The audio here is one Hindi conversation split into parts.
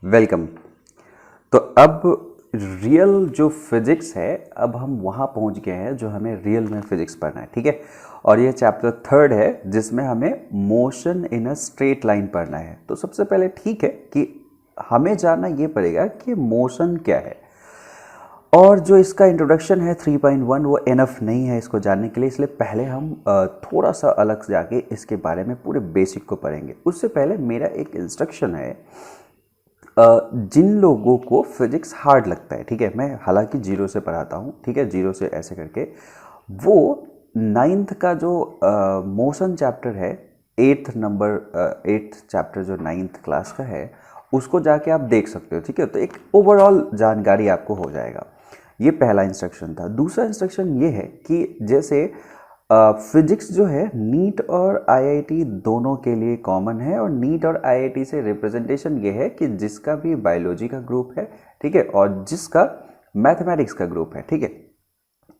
वेलकम। तो अब रियल जो फिजिक्स है, अब हम वहाँ पहुँच गए हैं जो हमें रियल में फिजिक्स पढ़ना है, ठीक है। और ये चैप्टर 3 है जिसमें हमें motion in a straight line पढ़ना है। तो सबसे पहले ठीक है कि हमें जानना ये पड़ेगा कि मोशन क्या है, और जो इसका इंट्रोडक्शन है 3.1 वो एनफ नहीं है इसको जानने के लिए, इसलिए पहले हम थोड़ा सा अलग से जाके इसके बारे में पूरे बेसिक को पढ़ेंगे। उससे पहले मेरा एक इंस्ट्रक्शन है, जिन लोगों को फिजिक्स हार्ड लगता है, ठीक है, मैं हालांकि जीरो से पढ़ाता हूँ, ठीक है, जीरो से ऐसे करके, वो 9th का जो मोशन चैप्टर है, 8th चैप्टर जो 9th क्लास का है, उसको जाके आप देख सकते हो, ठीक है। तो एक ओवरऑल जानकारी आपको हो जाएगा। ये पहला इंस्ट्रक्शन था। दूसरा इंस्ट्रक्शन ये है कि जैसे फिजिक्स जो है नीट और आईआईटी दोनों के लिए कॉमन है, और नीट और आईआईटी से रिप्रेजेंटेशन ये है कि जिसका भी बायोलॉजी का ग्रुप है, ठीक है, और जिसका मैथमेटिक्स का ग्रुप है, ठीक है,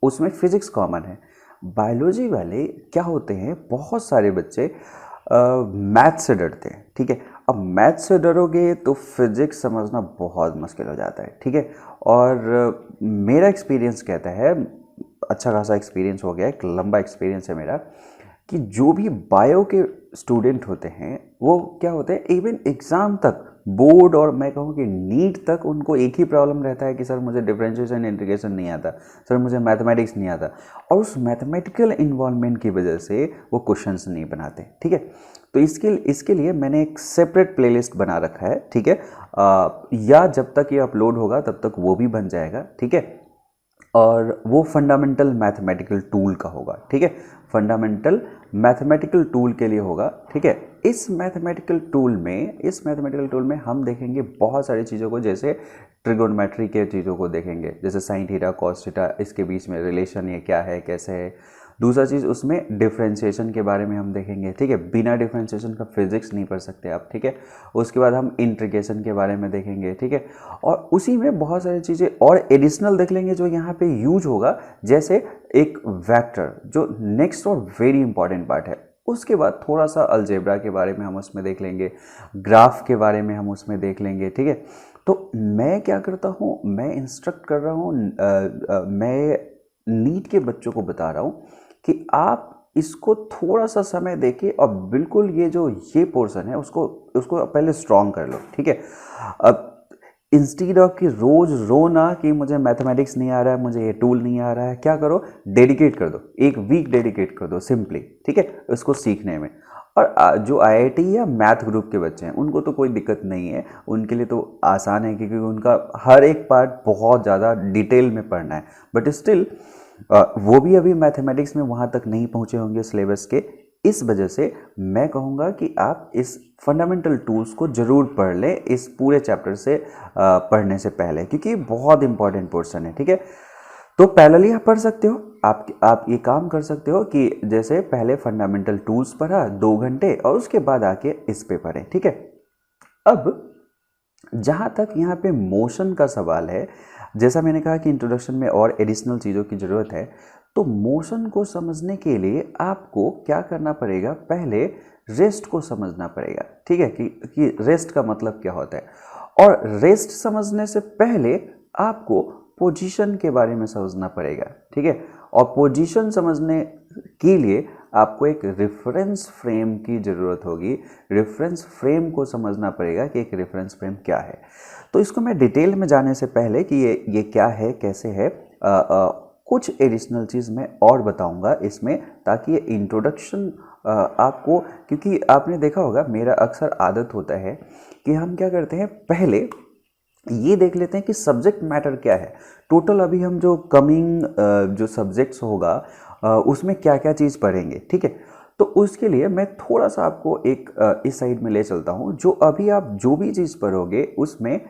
उसमें फिजिक्स कॉमन है। बायोलॉजी वाले क्या होते हैं, बहुत सारे बच्चे मैथ से डरते हैं, ठीक है। अब मैथ से डरोगे तो फिजिक्स समझना बहुत मुश्किल हो जाता है, ठीक है। और मेरा एक्सपीरियंस कहता है, अच्छा खासा एक्सपीरियंस हो गया, एक लंबा एक्सपीरियंस है मेरा, कि जो भी बायो के स्टूडेंट होते हैं वो क्या होते हैं, इवन एग्ज़ाम तक, बोर्ड और मैं कहूँ कि नीट तक, उनको एक ही प्रॉब्लम रहता है कि सर मुझे डिफरेंशिएशन इंटीग्रेशन नहीं आता, सर मुझे मैथमेटिक्स नहीं आता, और उस मैथमेटिकल इन्वॉल्वमेंट की वजह से वो क्वेश्चंस नहीं बनाते, ठीक है। तो इसके लिए मैंने एक सेपरेट प्लेलिस्ट बना रखा है, ठीक है, या जब तक ये अपलोड होगा तब तक वो भी बन जाएगा, ठीक है। और वो फंडामेंटल मैथमेटिकल टूल का होगा, ठीक है, फंडामेंटल मैथमेटिकल टूल के लिए होगा, ठीक है। इस मैथमेटिकल टूल में हम देखेंगे बहुत सारी चीज़ों को, जैसे ट्रिगोनोमेट्री के चीज़ों को देखेंगे, जैसे साइन थीटा कॉस थीटा, इसके बीच में रिलेशन ये क्या है, कैसे है। दूसरा चीज़, उसमें डिफरेंशिएशन के बारे में हम देखेंगे, ठीक है, बिना डिफरेंशिएशन का फिजिक्स नहीं पढ़ सकते आप, ठीक है। उसके बाद हम इंटीग्रेशन के बारे में देखेंगे, ठीक है। और उसी में बहुत सारी चीज़ें और एडिशनल देख लेंगे जो यहाँ पे यूज होगा, जैसे एक वेक्टर, जो नेक्स्ट और वेरी इंपॉर्टेंट पार्ट है। उसके बाद थोड़ा सा अलजेब्रा के बारे में हम उसमें देख लेंगे, ग्राफ के बारे में हम उसमें देख लेंगे, ठीक है। तो मैं क्या करता हूँ, मैं इंस्ट्रक्ट कर रहा हूँ, मैं नीट के बच्चों को बता रहा हूँ कि आप इसको थोड़ा सा समय देके, और बिल्कुल ये पोर्शन है उसको उसको पहले स्ट्रॉन्ग कर लो, ठीक है। अब इंस्टीड ऑफ कि रोज रोना कि मुझे मैथमेटिक्स नहीं आ रहा है, मुझे ये टूल नहीं आ रहा है, क्या करो, डेडिकेट कर दो, एक वीक डेडिकेट कर दो सिंपली, ठीक है, इसको सीखने में। और जो आईआईटी या मैथ ग्रुप के बच्चे हैं उनको तो कोई दिक्कत नहीं है, उनके लिए तो आसान है, क्योंकि उनका हर एक पार्ट बहुत ज़्यादा डिटेल में पढ़ना है। बट स्टिल वो भी अभी मैथमेटिक्स में वहाँ तक नहीं पहुँचे होंगे सिलेबस के। इस वजह से मैं कहूँगा कि आप इस फंडामेंटल टूल्स को ज़रूर पढ़ लें इस पूरे चैप्टर से पढ़ने से पहले, क्योंकि बहुत इंपॉर्टेंट पोर्शन है, ठीक है। तो पैरेलली आप पढ़ सकते हो, आप ये काम कर सकते हो कि जैसे पहले फंडामेंटल टूल्स पढ़ा 2 घंटे, और उसके बाद आके इस पे पढ़ें, ठीक है। अब जहाँ तक यहाँ पे मोशन का सवाल है, जैसा मैंने कहा कि इंट्रोडक्शन में और एडिशनल चीज़ों की ज़रूरत है, तो मोशन को समझने के लिए आपको क्या करना पड़ेगा, पहले रेस्ट को समझना पड़ेगा, ठीक है, कि रेस्ट का मतलब क्या होता है। और रेस्ट समझने से पहले आपको पोजीशन के बारे में समझना पड़ेगा, ठीक है। और पोजीशन समझने के लिए आपको एक रेफरेंस फ्रेम की ज़रूरत होगी। रेफरेंस फ्रेम को समझना पड़ेगा कि एक रेफरेंस फ्रेम क्या है। तो इसको मैं डिटेल में जाने से पहले कि ये क्या है, कैसे है, कुछ एडिशनल चीज़ मैं और बताऊंगा इसमें, ताकि ये इंट्रोडक्शन आपको, क्योंकि आपने देखा होगा मेरा अक्सर आदत होता है कि हम क्या करते हैं, पहले ये देख लेते हैं कि सब्जेक्ट मैटर क्या है, टोटल अभी हम जो कमिंग जो सब्जेक्ट्स होगा उसमें क्या क्या चीज़ पढ़ेंगे, ठीक है। तो उसके लिए मैं थोड़ा सा आपको एक इस साइड में ले चलता हूँ, जो अभी आप जो भी चीज़ पढ़ोगे उसमें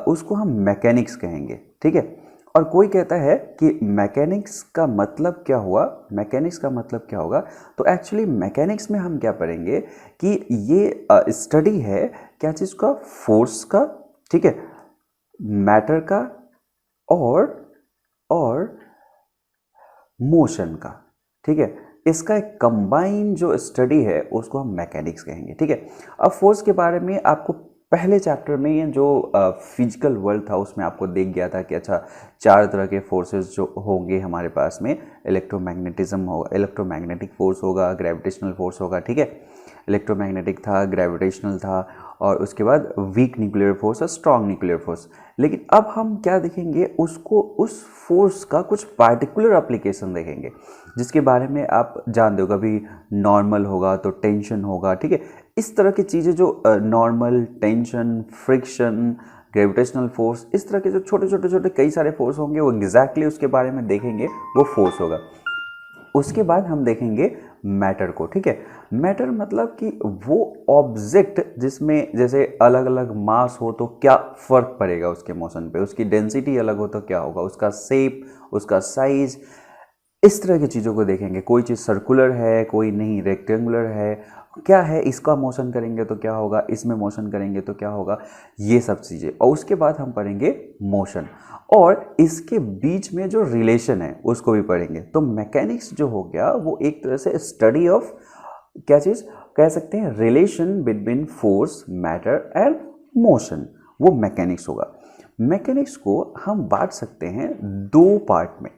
उसको हम मैकेनिक्स कहेंगे, ठीक है। और कोई कहता है कि मैकेनिक्स का मतलब क्या हुआ, मैकेनिक्स का मतलब क्या होगा, तो एक्चुअली मैकेनिक्स में हम क्या पढ़ेंगे कि ये स्टडी है क्या चीज़ का, फोर्स का, ठीक है, मैटर का, और मोशन का, ठीक है। इसका एक कंबाइन जो स्टडी है उसको हम मैकेनिक्स कहेंगे, ठीक है। अब फोर्स के बारे में आपको पहले चैप्टर में ये जो फिजिकल वर्ल्ड था उसमें आपको देख गया था कि अच्छा 4 तरह के फोर्सेस जो होंगे हमारे पास में, इलेक्ट्रोमैग्नेटिज्म होगा, इलेक्ट्रोमैग्नेटिक फोर्स होगा, ग्रेविटेशनल फोर्स होगा, ठीक है। इलेक्ट्रोमैग्नेटिक था, ग्रेविटेशनल था, और उसके बाद वीक न्यूक्लियर फोर्स और स्ट्रॉन्ग न्यूक्लियर फोर्स। लेकिन अब हम क्या देखेंगे, उसको उस फोर्स का कुछ पार्टिकुलर एप्लीकेशन देखेंगे जिसके बारे में आप जानते हो। कभी नॉर्मल होगा तो टेंशन होगा, ठीक है। इस तरह की चीज़ें जो normal, tension, friction, gravitational force, इस तरह के जो छोटे छोटे छोटे कई सारे फोर्स होंगे वो एग्जैक्टली उसके बारे में देखेंगे, वो फोर्स होगा। उसके बाद हम देखेंगे मैटर को, ठीक है। मैटर मतलब कि वो ऑब्जेक्ट जिसमें जैसे अलग अलग मास हो तो क्या फर्क पड़ेगा उसके मोशन पे, उसकी डेंसिटी अलग हो तो क्या होगा, उसका शेप, उसका साइज, इस तरह की चीज़ों को देखेंगे। कोई चीज़ सर्कुलर है, कोई नहीं, रेक्टेंगुलर है, क्या है, इसका मोशन करेंगे तो क्या होगा, इसमें मोशन करेंगे तो क्या होगा, ये सब चीज़ें। और उसके बाद हम पढ़ेंगे मोशन, और इसके बीच में जो रिलेशन है उसको भी पढ़ेंगे। तो मैकेनिक्स जो हो गया वो एक तरह से स्टडी ऑफ क्या चीज़ कह सकते हैं, relation between force, matter and motion, वो मैकेनिक्स होगा। मैकेनिक्स को हम बांट सकते हैं 2 पार्ट में।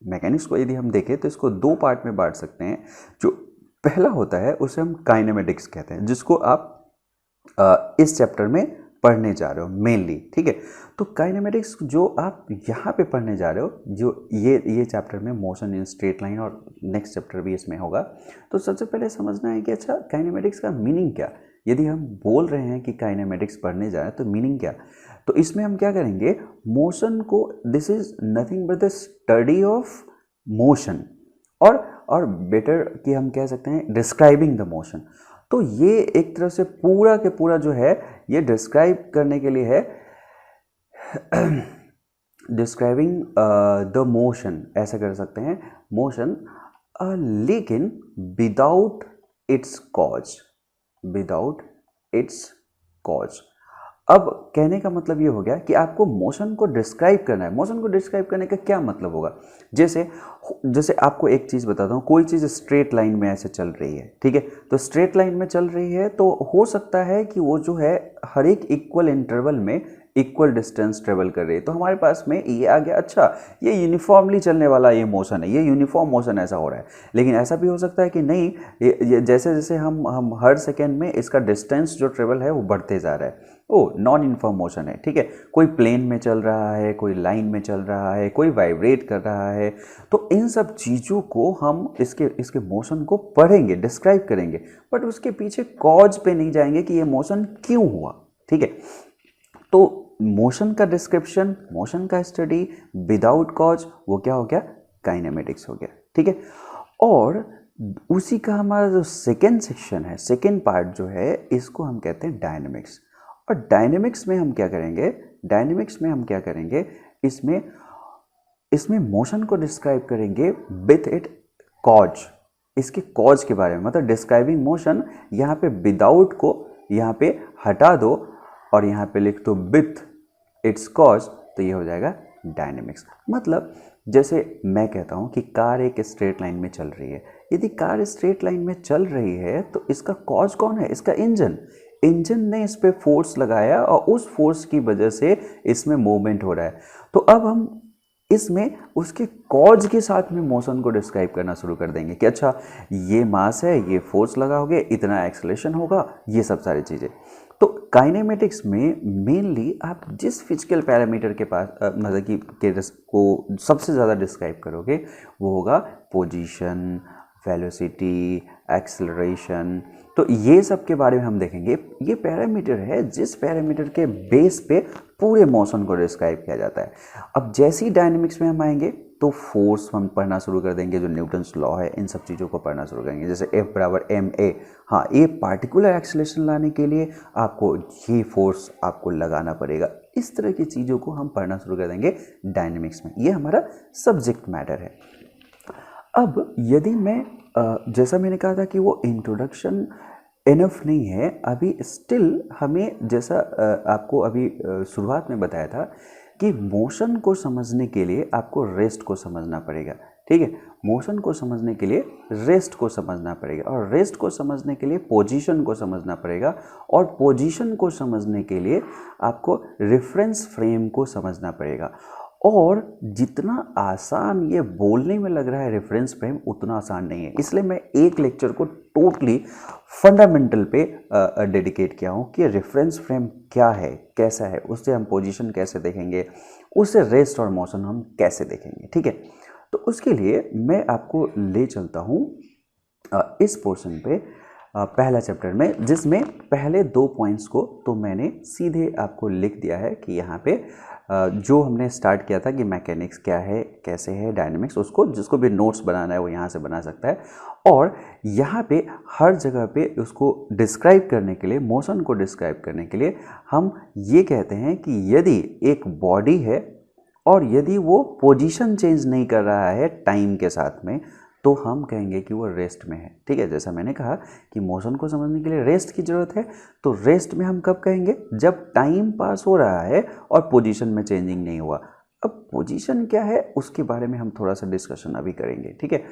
मैकेनिक्स को यदि हम देखें तो इसको 2 पार्ट में बांट सकते हैं। जो पहला होता है उसे हम काइनेमेटिक्स कहते हैं, जिसको आप इस चैप्टर में पढ़ने जा रहे हो मेनली, ठीक है। तो काइनेमेटिक्स जो आप यहाँ पे पढ़ने जा रहे हो, जो ये चैप्टर में मोशन इन स्ट्रेट लाइन, और नेक्स्ट चैप्टर भी इसमें होगा। तो सबसे पहले समझना है कि अच्छा काइनेमेटिक्स का मीनिंग क्या। यदि हम बोल रहे हैं कि काइनेमेटिक्स पढ़ने जा रहे हैं तो मीनिंग क्या। तो इसमें हम क्या करेंगे, मोशन को, this is nothing but the study of motion, और बेटर कि हम कह सकते हैं डिस्क्राइबिंग द मोशन। तो ये एक तरह से पूरा के पूरा जो है ये डिस्क्राइब करने के लिए है, डिस्क्राइबिंग द मोशन, ऐसा कर सकते हैं, मोशन, लेकिन without its cause, without its cause. अब कहने का मतलब ये हो गया कि आपको मोशन को डिस्क्राइब करना है। मोशन को डिस्क्राइब करने का क्या मतलब होगा, जैसे आपको एक चीज़ बताता हूँ, कोई चीज़ स्ट्रेट लाइन में ऐसे चल रही है, ठीक है। तो स्ट्रेट लाइन में चल रही है तो हो सकता है कि वो जो है हर एक इक्वल इंटरवल में इक्वल डिस्टेंस ट्रेवल कर रही है। तो हमारे पास में ये आ गया, अच्छा ये यूनिफॉर्मली चलने वाला ये मोशन है, ये यूनिफॉर्म मोशन ऐसा हो रहा है। लेकिन ऐसा भी हो सकता है कि नहीं, ये जैसे जैसे हम हर सेकेंड में इसका डिस्टेंस जो ट्रेवल है वो बढ़ते जा रहा है, वो नॉन यूनिफॉर्म मोशन है, ठीक है। कोई प्लेन में चल रहा है, कोई लाइन में चल रहा है, कोई वाइब्रेट कर रहा है। तो इन सब चीज़ों को हम इसके मोशन को पढ़ेंगे, डिस्क्राइब करेंगे, बट उसके पीछे कॉज पे नहीं जाएंगे कि ये मोशन क्यों हुआ, ठीक है। तो मोशन का डिस्क्रिप्शन, मोशन का स्टडी विदाउट कॉज, वो क्या हो गया, काइनेमेटिक्स हो गया, ठीक है। और उसी का हमारा जो सेकेंड सेक्शन है, सेकेंड पार्ट जो है, इसको हम कहते हैं डायनेमिक्स। और डायनेमिक्स में हम क्या करेंगे, डायनेमिक्स में हम क्या करेंगे, इसमें मोशन को डिस्क्राइब करेंगे विथ इट कॉज, इसके कॉज के बारे में, मतलब डिस्क्राइबिंग मोशन। यहाँ पे विदाउट को यहाँ पे हटा दो और यहाँ पे लिख दो विथ इट्स कॉज, तो ये हो जाएगा डायनेमिक्स। मतलब जैसे मैं कहता हूँ कि कार एक स्ट्रेट लाइन में चल रही है। यदि कार स्ट्रेट लाइन में चल रही है तो इसका कॉज कौन है, इसका इंजन ने इस पे फोर्स लगाया और उस फोर्स की वजह से इसमें मूवमेंट हो रहा है। तो अब हम इसमें उसके कॉज के साथ में मोशन को डिस्क्राइब करना शुरू कर देंगे कि अच्छा ये मास है, ये फोर्स लगाओगे, इतना एक्सेलरेशन होगा, ये सब सारी चीज़ें। तो काइनेमेटिक्स में मेनली आप जिस फिजिकल पैरामीटर के पास मतलब कि को सबसे ज़्यादा डिस्क्राइब करोगे वो होगा पोजीशन, वेलोसिटी, एक्सेलरेशन। तो ये सब के बारे में हम देखेंगे। ये पैरामीटर है जिस पैरामीटर के बेस पे पूरे मोशन को डिस्क्राइब किया जाता है। अब जैसे ही डायनेमिक्स में हम आएंगे तो फोर्स हम पढ़ना शुरू कर देंगे, जो न्यूटन्स लॉ है, इन सब चीज़ों को पढ़ना शुरू करेंगे। जैसे F बराबर ma, हाँ, ये पार्टिकुलर एक्सेलरेशन लाने के लिए आपको ये फोर्स आपको लगाना पड़ेगा। इस तरह की चीज़ों को हम पढ़ना शुरू कर देंगे डायनेमिक्स में। ये हमारा सब्जेक्ट मैटर है। अब यदि मैं जैसा मैंने कहा था कि वो इंट्रोडक्शन इनफ नहीं है, अभी स्टिल हमें, जैसा आपको अभी शुरुआत में बताया था कि मोशन को समझने के लिए आपको रेस्ट को समझना पड़ेगा, ठीक है। मोशन को समझने के लिए रेस्ट को समझना पड़ेगा, और रेस्ट को समझने के लिए पोजीशन को समझना पड़ेगा, और पोजीशन को समझने के लिए आपको रेफरेंस फ्रेम को समझना पड़ेगा। और जितना आसान ये बोलने में लग रहा है रेफरेंस फ्रेम, उतना आसान नहीं है। इसलिए मैं एक लेक्चर को टोटली फंडामेंटल पे डेडिकेट किया हूँ कि रेफरेंस फ्रेम क्या है, कैसा है, उससे हम पोजीशन कैसे देखेंगे, उससे रेस्ट और मोशन हम कैसे देखेंगे। ठीक है, तो उसके लिए मैं आपको ले चलता हूँ इस पोर्शन पे, पहला चैप्टर में, जिसमें पहले 2 पॉइंट्स को तो मैंने सीधे आपको लिख दिया है कि यहाँ पे जो हमने स्टार्ट किया था कि मैकेनिक्स क्या है, कैसे है, डायनेमिक्स, उसको जिसको भी नोट्स बनाना है वो यहाँ से बना सकता है। और यहाँ पे हर जगह पे उसको डिस्क्राइब करने के लिए, मोशन को डिस्क्राइब करने के लिए हम ये कहते हैं कि यदि एक बॉडी है और यदि वो पोजीशन चेंज नहीं कर रहा है टाइम के साथ में, तो हम कहेंगे कि वो रेस्ट में है। ठीक है, जैसा मैंने कहा कि मोशन को समझने के लिए रेस्ट की ज़रूरत है, तो रेस्ट में हम कब कहेंगे, जब टाइम पास हो रहा है और पोजीशन में चेंजिंग नहीं हुआ। अब पोजीशन क्या है उसके बारे में हम थोड़ा सा डिस्कशन अभी करेंगे। ठीक है,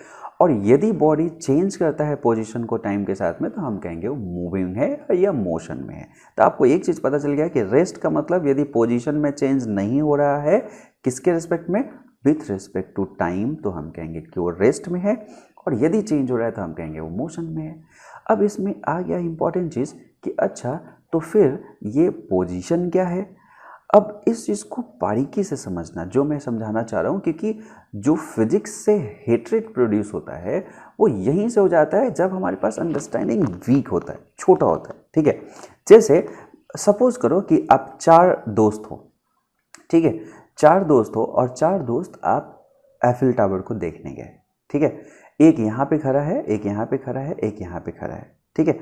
और यदि बॉडी चेंज करता है पोजीशन को टाइम के साथ में, तो हम कहेंगे वो मूविंग है या मोशन में है। तो आपको एक चीज़ पता चल गया कि रेस्ट का मतलब यदि पोजीशन में चेंज नहीं हो रहा है, किसके रिस्पेक्ट में, विथ रिस्पेक्ट टू टाइम, तो हम कहेंगे कि वो रेस्ट में है, और यदि चेंज हो रहा है तो हम कहेंगे वो मोशन में है। अब इसमें आ गया इंपॉर्टेंट चीज़ कि अच्छा तो फिर ये पोजीशन क्या है। अब इस चीज़ को बारीकी से समझना, जो मैं समझाना चाह रहा हूँ, क्योंकि जो फिजिक्स से हेट्रेड प्रोड्यूस होता है वो यहीं से हो जाता है जब हमारे पास अंडरस्टैंडिंग वीक होता है, छोटा होता है। ठीक है, जैसे सपोज करो कि आप 4 दोस्त हो। ठीक है, 4 दोस्त हो और 4 दोस्त आप एफिल टावर को देखने गए। ठीक है, एक यहाँ पे खड़ा है, एक यहाँ पे खड़ा है, एक यहाँ पे खड़ा है। ठीक है,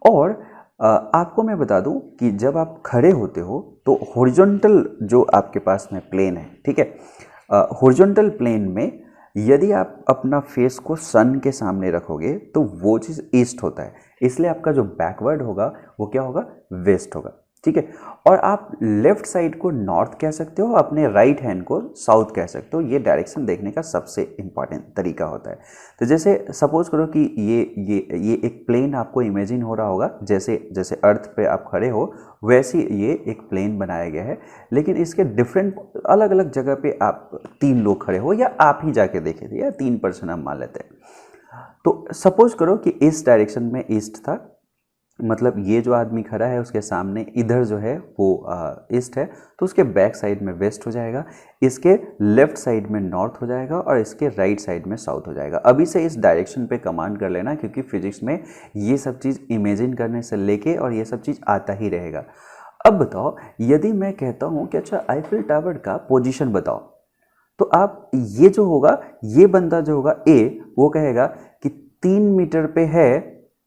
और आपको मैं बता दूं कि जब आप खड़े होते हो तो हॉरिजॉन्टल जो आपके पास में प्लेन है, ठीक है, हॉरिजॉन्टल प्लेन में यदि आप अपना फेस को सन के सामने रखोगे तो वो चीज़ ईस्ट होता है, इसलिए आपका जो बैकवर्ड होगा वो क्या होगा, वेस्ट होगा। ठीक है, और आप लेफ्ट साइड को नॉर्थ कह सकते हो, अपने राइट हैंड को साउथ कह सकते हो। ये डायरेक्शन देखने का सबसे इंपॉर्टेंट तरीका होता है। तो जैसे सपोज करो कि ये एक प्लेन आपको इमेजिन हो रहा होगा, जैसे जैसे अर्थ पे आप खड़े हो वैसे ये एक प्लेन बनाया गया है, लेकिन इसके डिफरेंट अलग अलग जगह पे आप 3 लोग खड़े हो, या आप ही जाके देखे थे, या 3 पर्सन हम मान लेते हैं। तो सपोज करो कि इस डायरेक्शन में ईस्ट था, मतलब ये जो आदमी खड़ा है उसके सामने इधर जो है वो ईस्ट है, तो उसके बैक साइड में वेस्ट हो जाएगा, इसके लेफ्ट साइड में नॉर्थ हो जाएगा, और इसके राइट साइड में साउथ हो जाएगा। अभी से इस डायरेक्शन पे कमांड कर लेना, क्योंकि फिजिक्स में ये सब चीज़ इमेजिन करने से लेके और ये सब चीज़ आता ही रहेगा। अब बताओ, यदि मैं कहता हूँ कि अच्छा आईफिल टावर का पोजिशन बताओ, तो आप ये जो होगा, ये बंदा जो होगा ए, वो कहेगा कि 3 मीटर पे है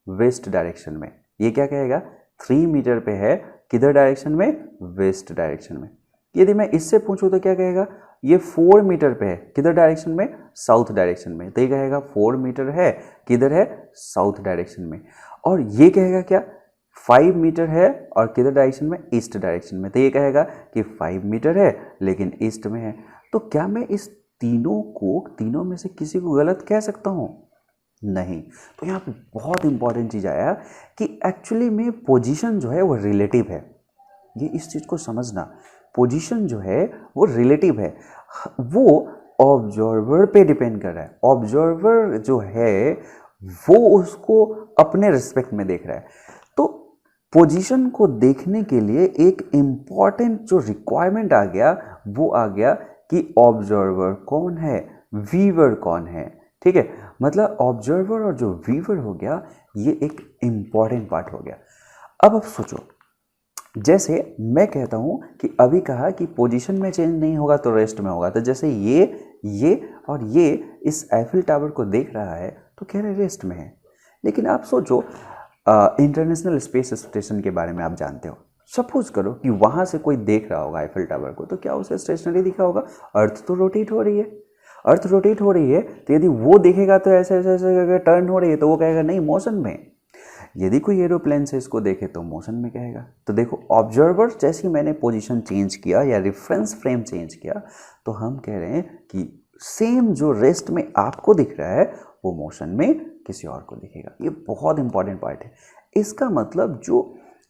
वेस्ट डायरेक्शन में। ये क्या कहेगा, 3 मीटर पे है किधर डायरेक्शन में, वेस्ट डायरेक्शन में। यदि मैं इससे पूछूं तो क्या कहेगा, ये 4 मीटर पे है किधर डायरेक्शन में, साउथ डायरेक्शन में। तो ये कहेगा 4 मीटर है किधर है, साउथ डायरेक्शन में। और ये कहेगा क्या, 5 मीटर है और किधर डायरेक्शन में, ईस्ट डायरेक्शन में। तो ये कहेगा कि 5 मीटर है लेकिन ईस्ट में है। तो क्या मैं इस तीनों में से किसी को गलत कह सकता हूँ, नहीं। तो यहाँ पे बहुत इंपॉर्टेंट चीज़ आया कि एक्चुअली में पोजीशन जो है वो रिलेटिव है। ये इस चीज़ को समझना, पोजीशन जो है वो रिलेटिव है, वो ऑब्जर्वर पे डिपेंड कर रहा है। ऑब्जर्वर जो है वो उसको अपने रिस्पेक्ट में देख रहा है। तो पोजीशन को देखने के लिए एक इम्पॉर्टेंट जो रिक्वायरमेंट आ गया, वो आ गया कि ऑब्जर्वर कौन है, व्यूअर कौन है। ठीक है, मतलब ऑब्जर्वर और जो व्यूअर हो गया, ये एक इम्पॉर्टेंट पार्ट हो गया। अब सोचो, जैसे मैं कहता हूँ कि अभी कहा कि पोजीशन में चेंज नहीं होगा तो रेस्ट में होगा, तो जैसे ये और ये इस एफिल टावर को देख रहा है तो कह रहे रेस्ट में है। लेकिन आप सोचो, इंटरनेशनल स्पेस स्टेशन के बारे में आप जानते हो। सपोज करो कि वहाँ से कोई देख रहा होगा एफिल टावर को, तो क्या उसे स्टेशनरी दिखा होगा? अर्थ तो रोटेट हो रही है, अर्थ रोटेट हो रही है, तो यदि वो देखेगा तो ऐसे ऐसे ऐसे टर्न हो रही है, तो वो कहेगा नहीं मोशन में। यदि कोई एरोप्लेन से इसको देखे तो मोशन में कहेगा। तो देखो, ऑब्जर्वर जैसे ही मैंने पोजीशन चेंज किया या रेफरेंस फ्रेम चेंज किया, तो हम कह रहे हैं कि सेम जो रेस्ट में आपको दिख रहा है वो मोशन में किसी और को दिखेगा। ये बहुत इंपॉर्टेंट पार्ट है। इसका मतलब जो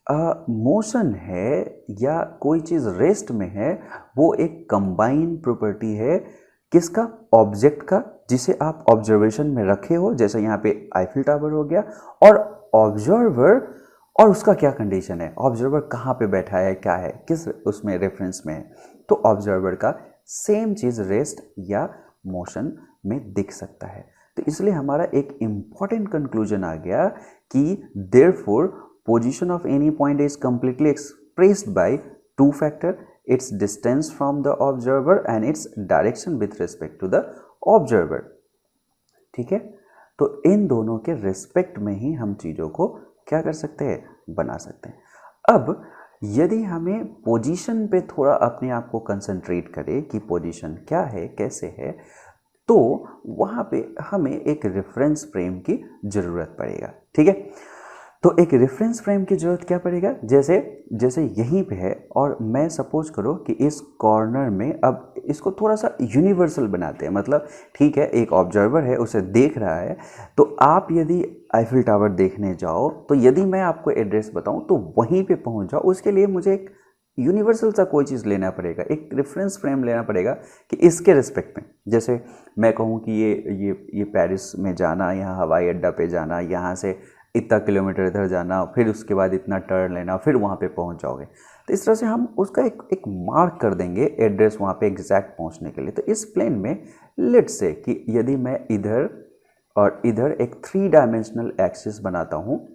मोशन है या कोई चीज़ रेस्ट में है वो एक कंबाइंड प्रॉपर्टी है किसका, ऑब्जेक्ट का, जिसे आप ऑब्जर्वेशन में रखे हो, जैसे यहाँ पे आईफिल टावर हो गया, और ऑब्जर्वर, और उसका क्या कंडीशन है, ऑब्जर्वर कहाँ पे बैठा है, क्या है, किस उसमें रेफरेंस में है, तो ऑब्जर्वर का सेम चीज़ रेस्ट या मोशन में दिख सकता है। तो इसलिए हमारा एक इम्पॉर्टेंट कंक्लूजन आ गया कि therefore position of any point is completely expressed by two factor, its distance from the observer and its direction with respect to the observer। ठीक है, तो इन दोनों के रिस्पेक्ट में ही हम चीज़ों को क्या कर सकते हैं, बना सकते हैं। अब यदि हमें पोजीशन पे थोड़ा अपने आप को कंसंट्रेट करें कि पोजीशन क्या है, कैसे है, तो वहाँ पे हमें एक रेफरेंस फ्रेम की ज़रूरत पड़ेगा। ठीक है, तो एक रेफरेंस फ्रेम की ज़रूरत क्या पड़ेगा, जैसे यहीं पे है और मैं सपोज करो कि इस कॉर्नर में, अब इसको थोड़ा सा यूनिवर्सल बनाते हैं, मतलब ठीक है एक ऑब्जर्वर है उसे देख रहा है, तो आप यदि आईफिल टावर देखने जाओ तो यदि मैं आपको एड्रेस बताऊं तो वहीं पे पहुंच जाओ, उसके लिए मुझे एक यूनिवर्सल सा कोई चीज़ लेना पड़ेगा, एक रेफरेंस फ्रेम लेना पड़ेगा कि इसके रिस्पेक्ट में, जैसे मैं कहूँ कि ये पेरिस में जाना, यहाँ हवाई अड्डा पे जाना, यहाँ से इतना किलोमीटर इधर जाना, फिर उसके बाद इतना टर्न लेना, फिर वहाँ पे पहुँच जाओगे। तो इस तरह से हम उसका एक मार्क कर देंगे एड्रेस वहाँ पे एग्जैक्ट पहुँचने के लिए। तो इस प्लेन में लेट्स से कि यदि मैं इधर और इधर एक 3 डायमेंशनल एक्सिस बनाता हूँ,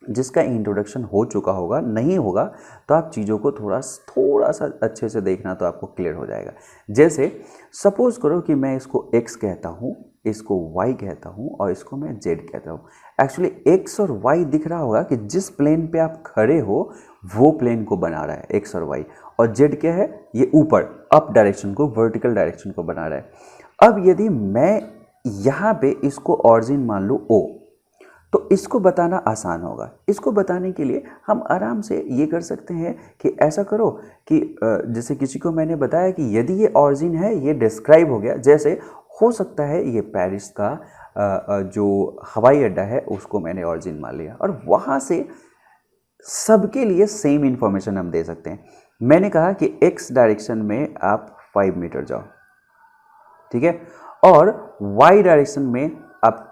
जिसका इंट्रोडक्शन हो चुका होगा, नहीं होगा तो आप चीज़ों को थोड़ा सा अच्छे से देखना तो आपको क्लियर हो जाएगा। जैसे सपोज करो कि मैं इसको x कहता हूँ, इसको y कहता हूँ और इसको मैं z कहता हूँ। एक्चुअली x और y दिख रहा होगा कि जिस प्लेन पे आप खड़े हो वो प्लेन को बना रहा है x और y, और z क्या है, ये ऊपर अप डायरेक्शन को, वर्टिकल डायरेक्शन को बना रहा है। अब यदि मैं यहाँ पे इसको ऑरिजिन मान लूँ O, तो इसको बताना आसान होगा। इसको बताने के लिए हम आराम से ये कर सकते हैं कि ऐसा करो कि जैसे किसी को मैंने बताया कि यदि ये ऑरिजिन है, ये डिस्क्राइब हो गया, जैसे हो सकता है ये पेरिस का जो हवाई अड्डा है उसको मैंने ऑरिजिन मान लिया, और वहाँ से सबके लिए सेम इंफॉर्मेशन हम दे सकते हैं। मैंने कहा कि x डायरेक्शन में आप 5 मीटर जाओ, ठीक है, और y डायरेक्शन में आप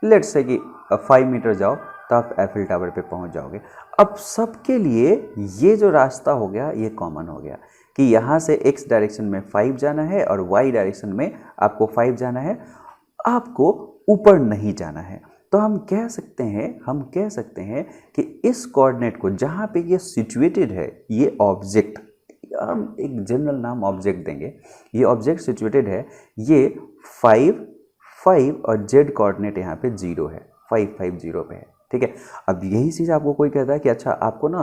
लेट्स से कि 5 मीटर जाओ तो आप एफिल टावर पे पहुंच जाओगे। अब सबके लिए ये जो रास्ता हो गया ये कॉमन हो गया कि यहाँ से x डायरेक्शन में 5 जाना है और y डायरेक्शन में आपको 5 जाना है, आपको ऊपर नहीं जाना है। तो हम कह सकते हैं कि इस कोऑर्डिनेट को जहाँ पे ये सिचुएटेड है, ये ऑब्जेक्ट, हम एक जनरल नाम ऑब्जेक्ट देंगे, ये ऑब्जेक्ट सिचुएटेड है, ये 5 और z कोऑर्डिनेट यहाँ पे 0 है, 5 पे है। ठीक है, अब यही चीज़ आपको कोई कहता है कि अच्छा आपको ना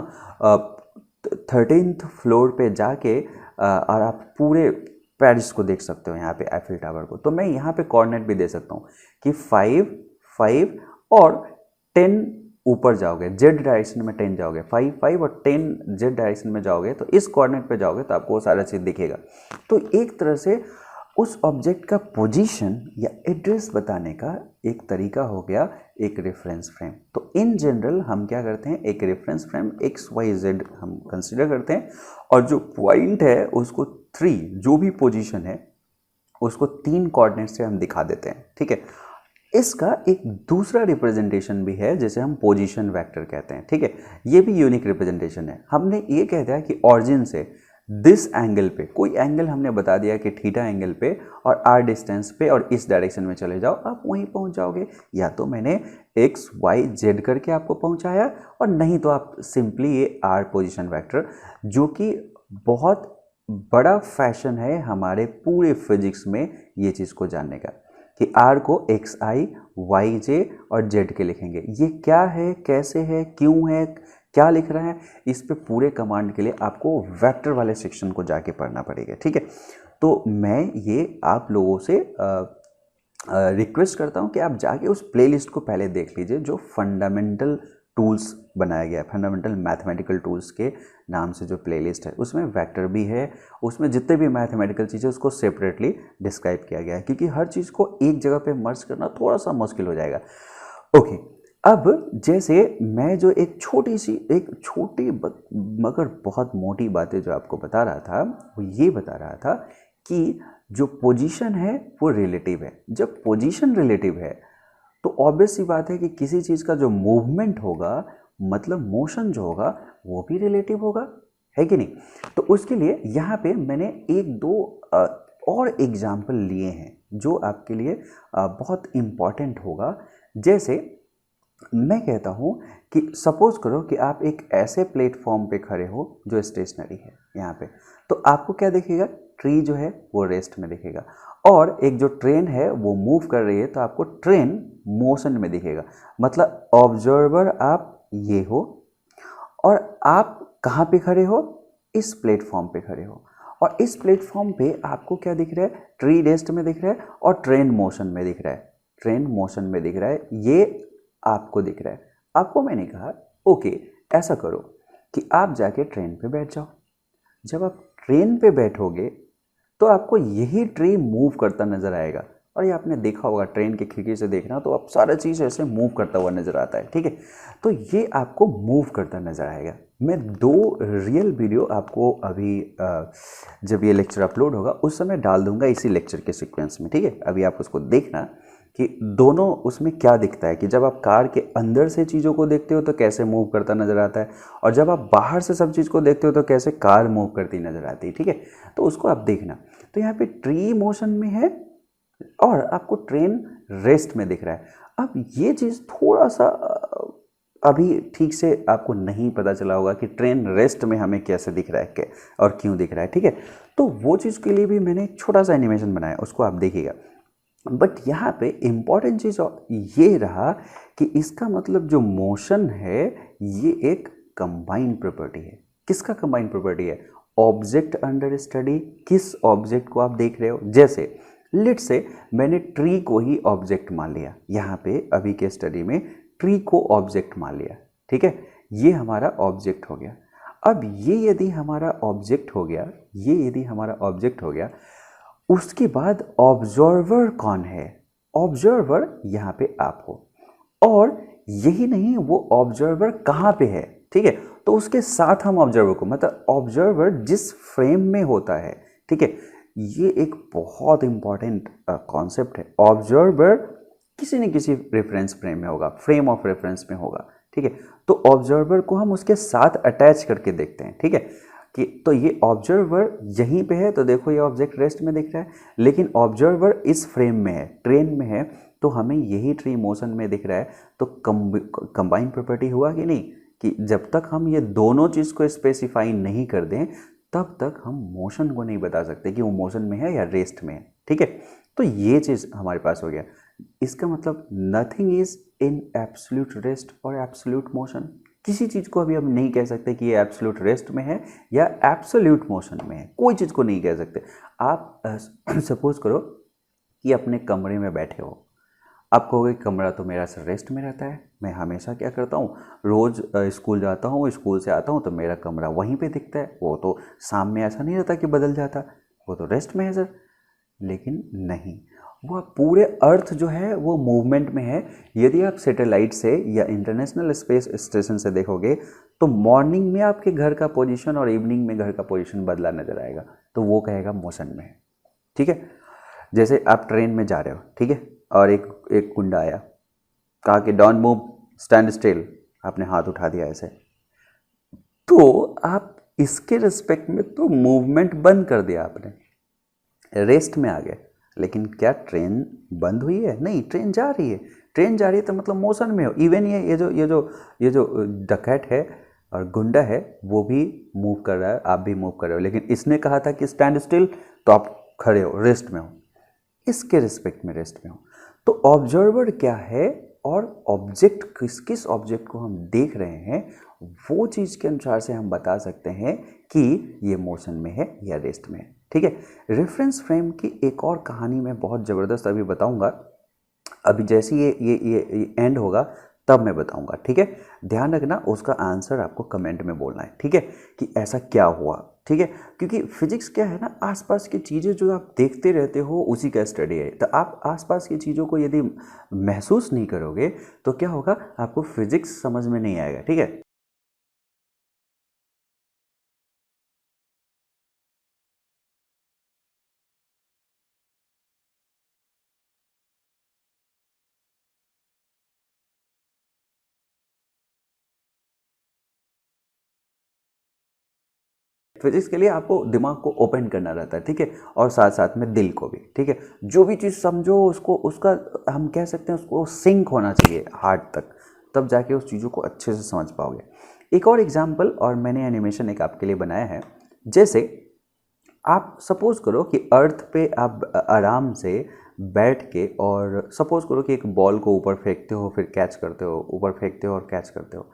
13th फ्लोर पे जाके और आप पूरे पेरिस को देख सकते हो, यहाँ पे एफिल टावर को, तो मैं यहाँ पे कोऑर्डिनेट भी दे सकता हूँ कि 5 और 10 ऊपर जाओगे, z डायरेक्शन में 10 जाओगे, 5 और 10 z डायरेक्शन में जाओगे, तो इस कोऑर्डिनेट पे जाओगे तो आपको वो सारा चीज़ दिखेगा। तो एक तरह से उस ऑब्जेक्ट का पोजीशन या एड्रेस बताने का एक तरीका हो गया एक रेफरेंस फ्रेम। तो इन जनरल हम क्या करते हैं, एक रेफरेंस फ्रेम XYZ हम कंसिडर करते हैं, और जो पॉइंट है उसको 3, जो भी पोजीशन है उसको 3 कोऑर्डिनेट से हम दिखा देते हैं। ठीक है, इसका एक दूसरा रिप्रेजेंटेशन भी है जिसे हम पोजीशन वेक्टर कहते हैं। ठीक है, ये भी यूनिक रिप्रेजेंटेशन है। हमने ये कह दिया कि ऑरिजिन से दिस एंगल पे, कोई एंगल हमने बता दिया कि थीटा एंगल पे और r डिस्टेंस पे और इस डायरेक्शन में चले जाओ, आप वहीं पहुंच जाओगे। या तो मैंने x y z करके आपको पहुंचाया, और नहीं तो आप सिंपली ये r पोजीशन वेक्टर, जो कि बहुत बड़ा फैशन है हमारे पूरे फिजिक्स में ये चीज़ को जानने का कि r को xi yj और z के लिखेंगे। ये क्या है, कैसे है, क्यों है, क्या लिख रहा है, इस पे पूरे कमांड के लिए आपको वेक्टर वाले सेक्शन को जाके पढ़ना पड़ेगा। ठीक है, तो मैं ये आप लोगों से रिक्वेस्ट करता हूँ कि आप जाके उस प्लेलिस्ट को पहले देख लीजिए जो फंडामेंटल टूल्स बनाया गया है, फंडामेंटल मैथमेटिकल टूल्स के नाम से जो प्लेलिस्ट है उसमें वेक्टर भी है, उसमें जितने भी मैथमेटिकल चीज़ें उसको सेपरेटली डिस्क्राइब किया गया है, क्योंकि हर चीज़ को एक जगह पे मर्ज करना थोड़ा सा मुश्किल हो जाएगा। ओके, अब जैसे मैं जो एक छोटी मगर बहुत मोटी बातें जो आपको बता रहा था, वो ये बता रहा था कि जो पोजीशन है वो रिलेटिव है। जब पोजीशन रिलेटिव है तो ऑब्वियस सी बात है कि किसी चीज़ का जो मूवमेंट होगा, मतलब मोशन जो होगा, वो भी रिलेटिव होगा, है कि नहीं। तो उसके लिए यहाँ पे मैंने एक दो और एग्जाम्पल लिए हैं जो आपके लिए बहुत इम्पॉर्टेंट होगा। जैसे मैं कहता हूँ कि सपोज करो कि आप एक ऐसे प्लेटफॉर्म पे खड़े हो जो स्टेशनरी है यहाँ पे, तो आपको क्या दिखेगा, ट्री जो है वो रेस्ट में दिखेगा, और एक जो ट्रेन है वो मूव कर रही है तो आपको ट्रेन मोशन में दिखेगा। मतलब ऑब्जर्वर आप ये हो, और आप कहाँ पे खड़े हो, इस प्लेटफॉर्म पे खड़े हो, और इस प्लेटफॉर्म पे आपको क्या दिख रहा है, ट्री रेस्ट में दिख रहा है और ट्रेन मोशन में दिख रहा है, ट्रेन मोशन में दिख रहा है, ये आपको दिख रहा है। आपको मैंने कहा ओके ऐसा करो कि आप जाके ट्रेन पे बैठ जाओ। जब आप ट्रेन पे बैठोगे तो आपको यही ट्रेन मूव करता नज़र आएगा, और ये आपने देखा होगा ट्रेन की खिड़की से देखना तो आप सारा चीज़ ऐसे मूव करता हुआ नज़र आता है, ठीक है। तो ये आपको मूव करता नज़र आएगा। मैं 2 रियल वीडियो आपको अभी जब ये लेक्चर अपलोड होगा उस समय डाल दूंगा इसी लेक्चर के सीक्वेंस में, ठीक है। अभी आप उसको देखना कि दोनों उसमें क्या दिखता है, कि जब आप कार के अंदर से चीज़ों को देखते हो तो कैसे मूव करता नज़र आता है, और जब आप बाहर से सब चीज़ को देखते हो तो कैसे कार मूव करती नज़र आती है, ठीक है। तो उसको आप देखना। तो यहाँ पे ट्री मोशन में है और आपको ट्रेन रेस्ट में दिख रहा है। अब ये चीज़ थोड़ा सा अभी ठीक से आपको नहीं पता चला होगा कि ट्रेन रेस्ट में हमें कैसे दिख रहा है और क्यों दिख रहा है, ठीक है। तो वो चीज़ के लिए भी मैंने एक छोटा सा एनिमेशन बनाया, उसको आप देखिएगा। बट यहाँ पे इम्पॉर्टेंट चीज़ ये रहा कि इसका मतलब जो मोशन है ये एक कंबाइंड प्रॉपर्टी है। किसका कंबाइंड प्रॉपर्टी है, ऑब्जेक्ट अंडर स्टडी, किस ऑब्जेक्ट को आप देख रहे हो। जैसे लेट्स से मैंने ट्री को ही ऑब्जेक्ट मान लिया, यहाँ पे अभी के स्टडी में ट्री को ऑब्जेक्ट मान लिया, ठीक है। ये हमारा ऑब्जेक्ट हो गया। अब ये यदि हमारा ऑब्जेक्ट हो गया, ये यदि हमारा ऑब्जेक्ट हो गया, उसके बाद ऑब्जर्वर कौन है, ऑब्जर्वर यहाँ पे आप हो, और यही नहीं वो ऑब्जर्वर कहाँ पे है, ठीक है। तो उसके साथ हम ऑब्जर्वर को, मतलब ऑब्जर्वर जिस फ्रेम में होता है, ठीक है, ये एक बहुत इंपॉर्टेंट कॉन्सेप्ट है। ऑब्जर्वर किसी न किसी रेफरेंस फ्रेम में होगा, फ्रेम ऑफ रेफरेंस में होगा, ठीक है। तो ऑब्जर्वर को हम उसके साथ अटैच करके देखते हैं, ठीक है, कि तो ये ऑब्जर्वर यहीं पे है तो देखो ये ऑब्जेक्ट रेस्ट में दिख रहा है, लेकिन ऑब्जर्वर इस फ्रेम में है, ट्रेन में है, तो हमें यही ट्री मोशन में दिख रहा है। तो कंबाइंड प्रॉपर्टी हुआ कि नहीं, कि जब तक हम ये दोनों चीज़ को स्पेसिफाई नहीं कर दें तब तक हम मोशन को नहीं बता सकते कि वो मोशन में है या रेस्ट में है, ठीक है। तो ये चीज़ हमारे पास हो गया। इसका मतलब nothing is in absolute rest और एब्सोल्यूट मोशन। किसी चीज़ को अभी हम नहीं कह सकते कि ये एब्सोल्यूट रेस्ट में है या एब्सोल्यूट मोशन में है, कोई चीज़ को नहीं कह सकते। आप सपोज करो कि अपने कमरे में बैठे हो, आप कहोगे कमरा तो मेरा रेस्ट में रहता है, मैं हमेशा क्या करता हूँ, रोज़ स्कूल जाता हूँ, स्कूल से आता हूँ तो मेरा कमरा वहीं पे दिखता है, वो तो शाम में ऐसा नहीं रहता कि बदल जाता, वो तो रेस्ट में है सर। लेकिन नहीं, वो पूरे अर्थ जो है वो मूवमेंट में है। यदि आप सैटेलाइट से या इंटरनेशनल स्पेस स्टेशन से देखोगे तो मॉर्निंग में आपके घर का पोजीशन और इवनिंग में घर का पोजीशन बदला नजर आएगा, तो वो कहेगा मोशन में है, ठीक है। जैसे आप ट्रेन में जा रहे हो, ठीक है, और एक गुंडा आया, कहा कि डोंट मूव, स्टैंड स्टिल, आपने हाथ उठा दिया ऐसे, तो आप इसके रिस्पेक्ट में तो मूवमेंट बंद कर दिया आपने, रेस्ट में आ गए। लेकिन क्या ट्रेन बंद हुई है, नहीं, ट्रेन जा रही है, ट्रेन जा रही है तो मतलब मोशन में हो। इवन ये जो डकैत है और गुंडा है वो भी मूव कर रहा है, आप भी मूव कर रहे हो, लेकिन इसने कहा था कि स्टैंड स्टिल, तो आप खड़े हो, रेस्ट में हो, इसके रिस्पेक्ट में रेस्ट में हो। तो ऑब्जर्वर क्या है और ऑब्जेक्ट किस ऑब्जेक्ट को हम देख रहे हैं, वो चीज़ के अनुसार से हम बता सकते हैं कि ये मोशन में है या रेस्ट में है, ठीक है। रेफरेंस फ्रेम की एक और कहानी मैं बहुत ज़बरदस्त अभी बताऊंगा। अभी जैसे ये एंड होगा तब मैं बताऊंगा, ठीक है। ध्यान रखना, उसका आंसर आपको कमेंट में बोलना है, ठीक है, कि ऐसा क्या हुआ, ठीक है। क्योंकि फिजिक्स क्या है ना, आसपास की चीज़ें जो आप देखते रहते हो उसी का स्टडी है। तो आप आसपास की चीज़ों को यदि महसूस नहीं करोगे तो क्या होगा, आपको फिजिक्स समझ में नहीं आएगा, ठीक है। फिजिक्स के लिए आपको दिमाग को ओपन करना रहता है, ठीक है, और साथ साथ में दिल को भी, ठीक है। जो भी चीज़ समझो उसको, उसका हम कह सकते हैं उसको सिंक होना चाहिए हार्ट तक, तब जाके उस चीज़ों को अच्छे से समझ पाओगे। एक और एग्जांपल, और मैंने एनिमेशन एक आपके लिए बनाया है। जैसे आप सपोज करो कि अर्थ पे आप आराम से बैठ के, और सपोज करो कि एक बॉल को ऊपर फेंकते हो, फिर कैच करते हो, ऊपर फेंकते हो और कैच करते हो।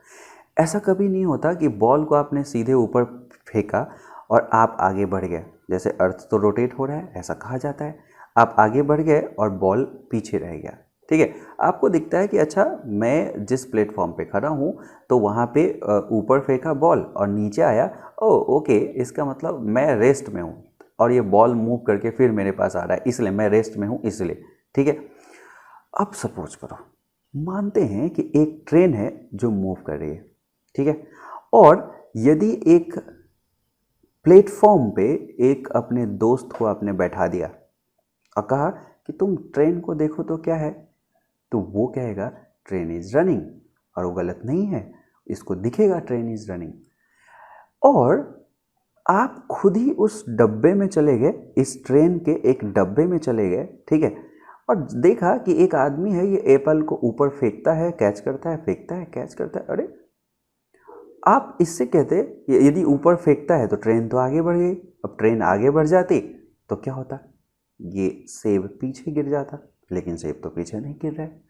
ऐसा कभी नहीं होता कि बॉल को आपने सीधे ऊपर फेंका और आप आगे बढ़ गए। जैसे अर्थ तो रोटेट हो रहा है, ऐसा कहा जाता है। आप आगे बढ़ गए और बॉल पीछे रह गया, ठीक है। आपको दिखता है कि अच्छा, मैं जिस प्लेटफॉर्म पे खड़ा हूँ तो वहाँ पे ऊपर फेंका बॉल और नीचे आया, ओ ओके, इसका मतलब मैं रेस्ट में हूँ और ये बॉल मूव करके फिर मेरे पास आ रहा है, इसलिए मैं रेस्ट में हूँ, इसलिए, ठीक है। अब सपोज करो, मानते हैं कि एक ट्रेन है जो मूव कर रही है, ठीक है, और यदि एक प्लेटफॉर्म पे एक अपने दोस्त को आपने बैठा दिया और कहा कि तुम ट्रेन को देखो तो क्या है, तो वो कहेगा ट्रेन इज रनिंग, और वो गलत नहीं है, इसको दिखेगा ट्रेन इज रनिंग। और आप खुद ही उस डब्बे में चले गए, इस ट्रेन के एक डब्बे में चले गए, ठीक है, और देखा कि एक आदमी है, ये एप्पल को ऊपर फेंकता है, कैच करता है, फेंकता है, कैच करता है। अरे, आप इससे कहते, यदि ऊपर फेंकता है तो ट्रेन तो आगे बढ़ गई। अब ट्रेन आगे बढ़ जाती तो क्या होता, ये सेब पीछे गिर जाता, लेकिन सेब तो पीछे नहीं गिर रहा है।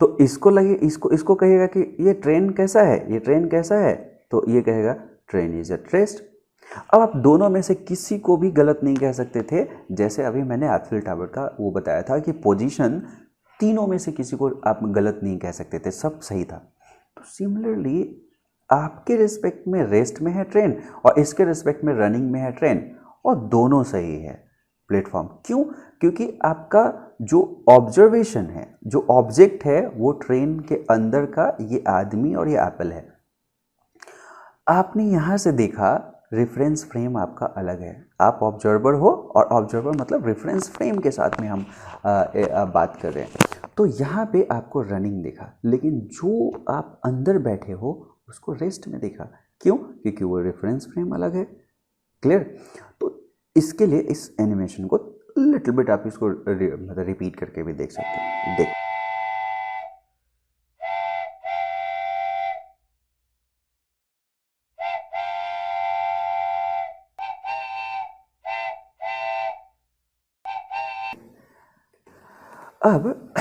तो इसको लगे, इसको इसको कहेगा कि ये ट्रेन कैसा है, ये ट्रेन कैसा है, तो ये कहेगा ट्रेन इज एट रेस्ट। अब आप दोनों में से किसी को भी गलत नहीं कह सकते थे। जैसे अभी मैंने एफिल टावर का वो बताया था कि पोजीशन, तीनों में से किसी को आप गलत नहीं कह सकते थे, सब सही था। तो सिमिलरली आपके रिस्पेक्ट में रेस्ट में है ट्रेन, और इसके रिस्पेक्ट में रनिंग में है ट्रेन, और दोनों सही है प्लेटफॉर्म। क्यों? क्योंकि आपका जो ऑब्जर्वेशन है, जो ऑब्जेक्ट है, वो ट्रेन के अंदर का ये आदमी और ये एप्पल है। आपने यहाँ से देखा, रेफरेंस फ्रेम आपका अलग है, आप ऑब्जर्वर हो, और ऑब्जर्वर मतलब रेफरेंस फ्रेम के साथ में हम बात कर रहे हैं। तो यहाँ पे आपको रनिंग दिखा, लेकिन जो आप अंदर बैठे हो उसको रेस्ट में दिखा। क्यों? क्योंकि वो रेफरेंस फ्रेम अलग है। क्लियर? तो इसके लिए इस एनिमेशन को लिटिल बिट आप इसको मतलब रिपीट करके भी देख सकते हो। देख, अब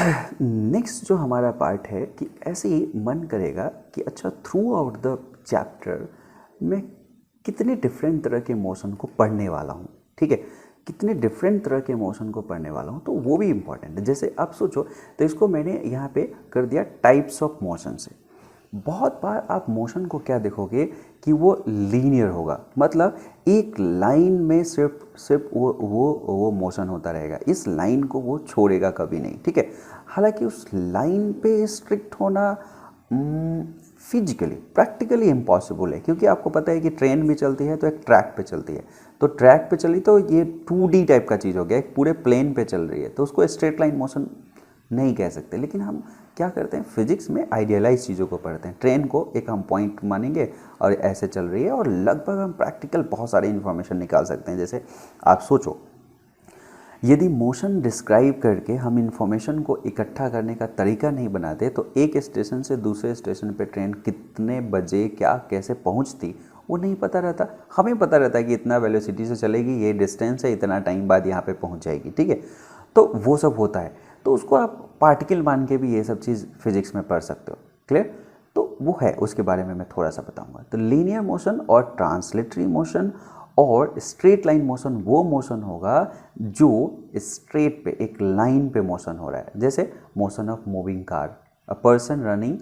नेक्स्ट जो हमारा पार्ट है कि ऐसे ही मन करेगा कि अच्छा, थ्रू आउट द चैप्टर मैं कितने डिफरेंट तरह के इमोशन को पढ़ने वाला हूँ, ठीक है, कितने डिफरेंट तरह के इमोशन को पढ़ने वाला हूँ, तो वो भी इम्पॉर्टेंट है। जैसे आप सोचो, तो इसको मैंने यहाँ पे कर दिया टाइप्स ऑफ मोशन से। बहुत बार आप मोशन को क्या देखोगे कि वो लीनियर होगा, मतलब एक लाइन में सिर्फ सिर्फ वो मोशन होता रहेगा, इस लाइन को वो छोड़ेगा कभी नहीं, ठीक है। हालांकि उस लाइन पे स्ट्रिक्ट होना फिजिकली प्रैक्टिकली इम्पॉसिबल है, क्योंकि आपको पता है कि ट्रेन भी चलती है तो एक ट्रैक पे चलती है, तो ट्रैक पे चली तो ये 2D टाइप का चीज़ हो गया, एक पूरे प्लेन पे चल रही है, तो उसको स्ट्रेट लाइन मोशन नहीं कह सकते। लेकिन हम क्या करते हैं, फिजिक्स में आइडियलाइज चीज़ों को पढ़ते हैं। ट्रेन को एक हम पॉइंट मानेंगे और ऐसे चल रही है, और लगभग हम प्रैक्टिकल बहुत सारी इन्फॉर्मेशन निकाल सकते हैं। जैसे आप सोचो, यदि मोशन डिस्क्राइब करके हम इंफॉर्मेशन को इकट्ठा करने का तरीका नहीं बनाते, तो एक स्टेशन से दूसरे स्टेशन पे ट्रेन कितने बजे क्या कैसे पहुंचती वो नहीं पता रहता। हमें पता रहता है कि इतना वेलोसिटी से चलेगी, ये डिस्टेंस है, इतना टाइम बाद यहाँ पे पहुँच जाएगी, ठीक है। तो वो सब होता है, तो उसको आप पार्टिकल मान के भी ये सब चीज़ फिजिक्स में पढ़ सकते हो। क्लियर? तो वो है, उसके बारे में मैं थोड़ा सा बताऊंगा। तो लीनियर मोशन और ट्रांसलेटरी मोशन और स्ट्रेट लाइन मोशन वो मोशन होगा जो स्ट्रेट पे एक लाइन पे मोशन हो रहा है। जैसे motion of moving car, a person running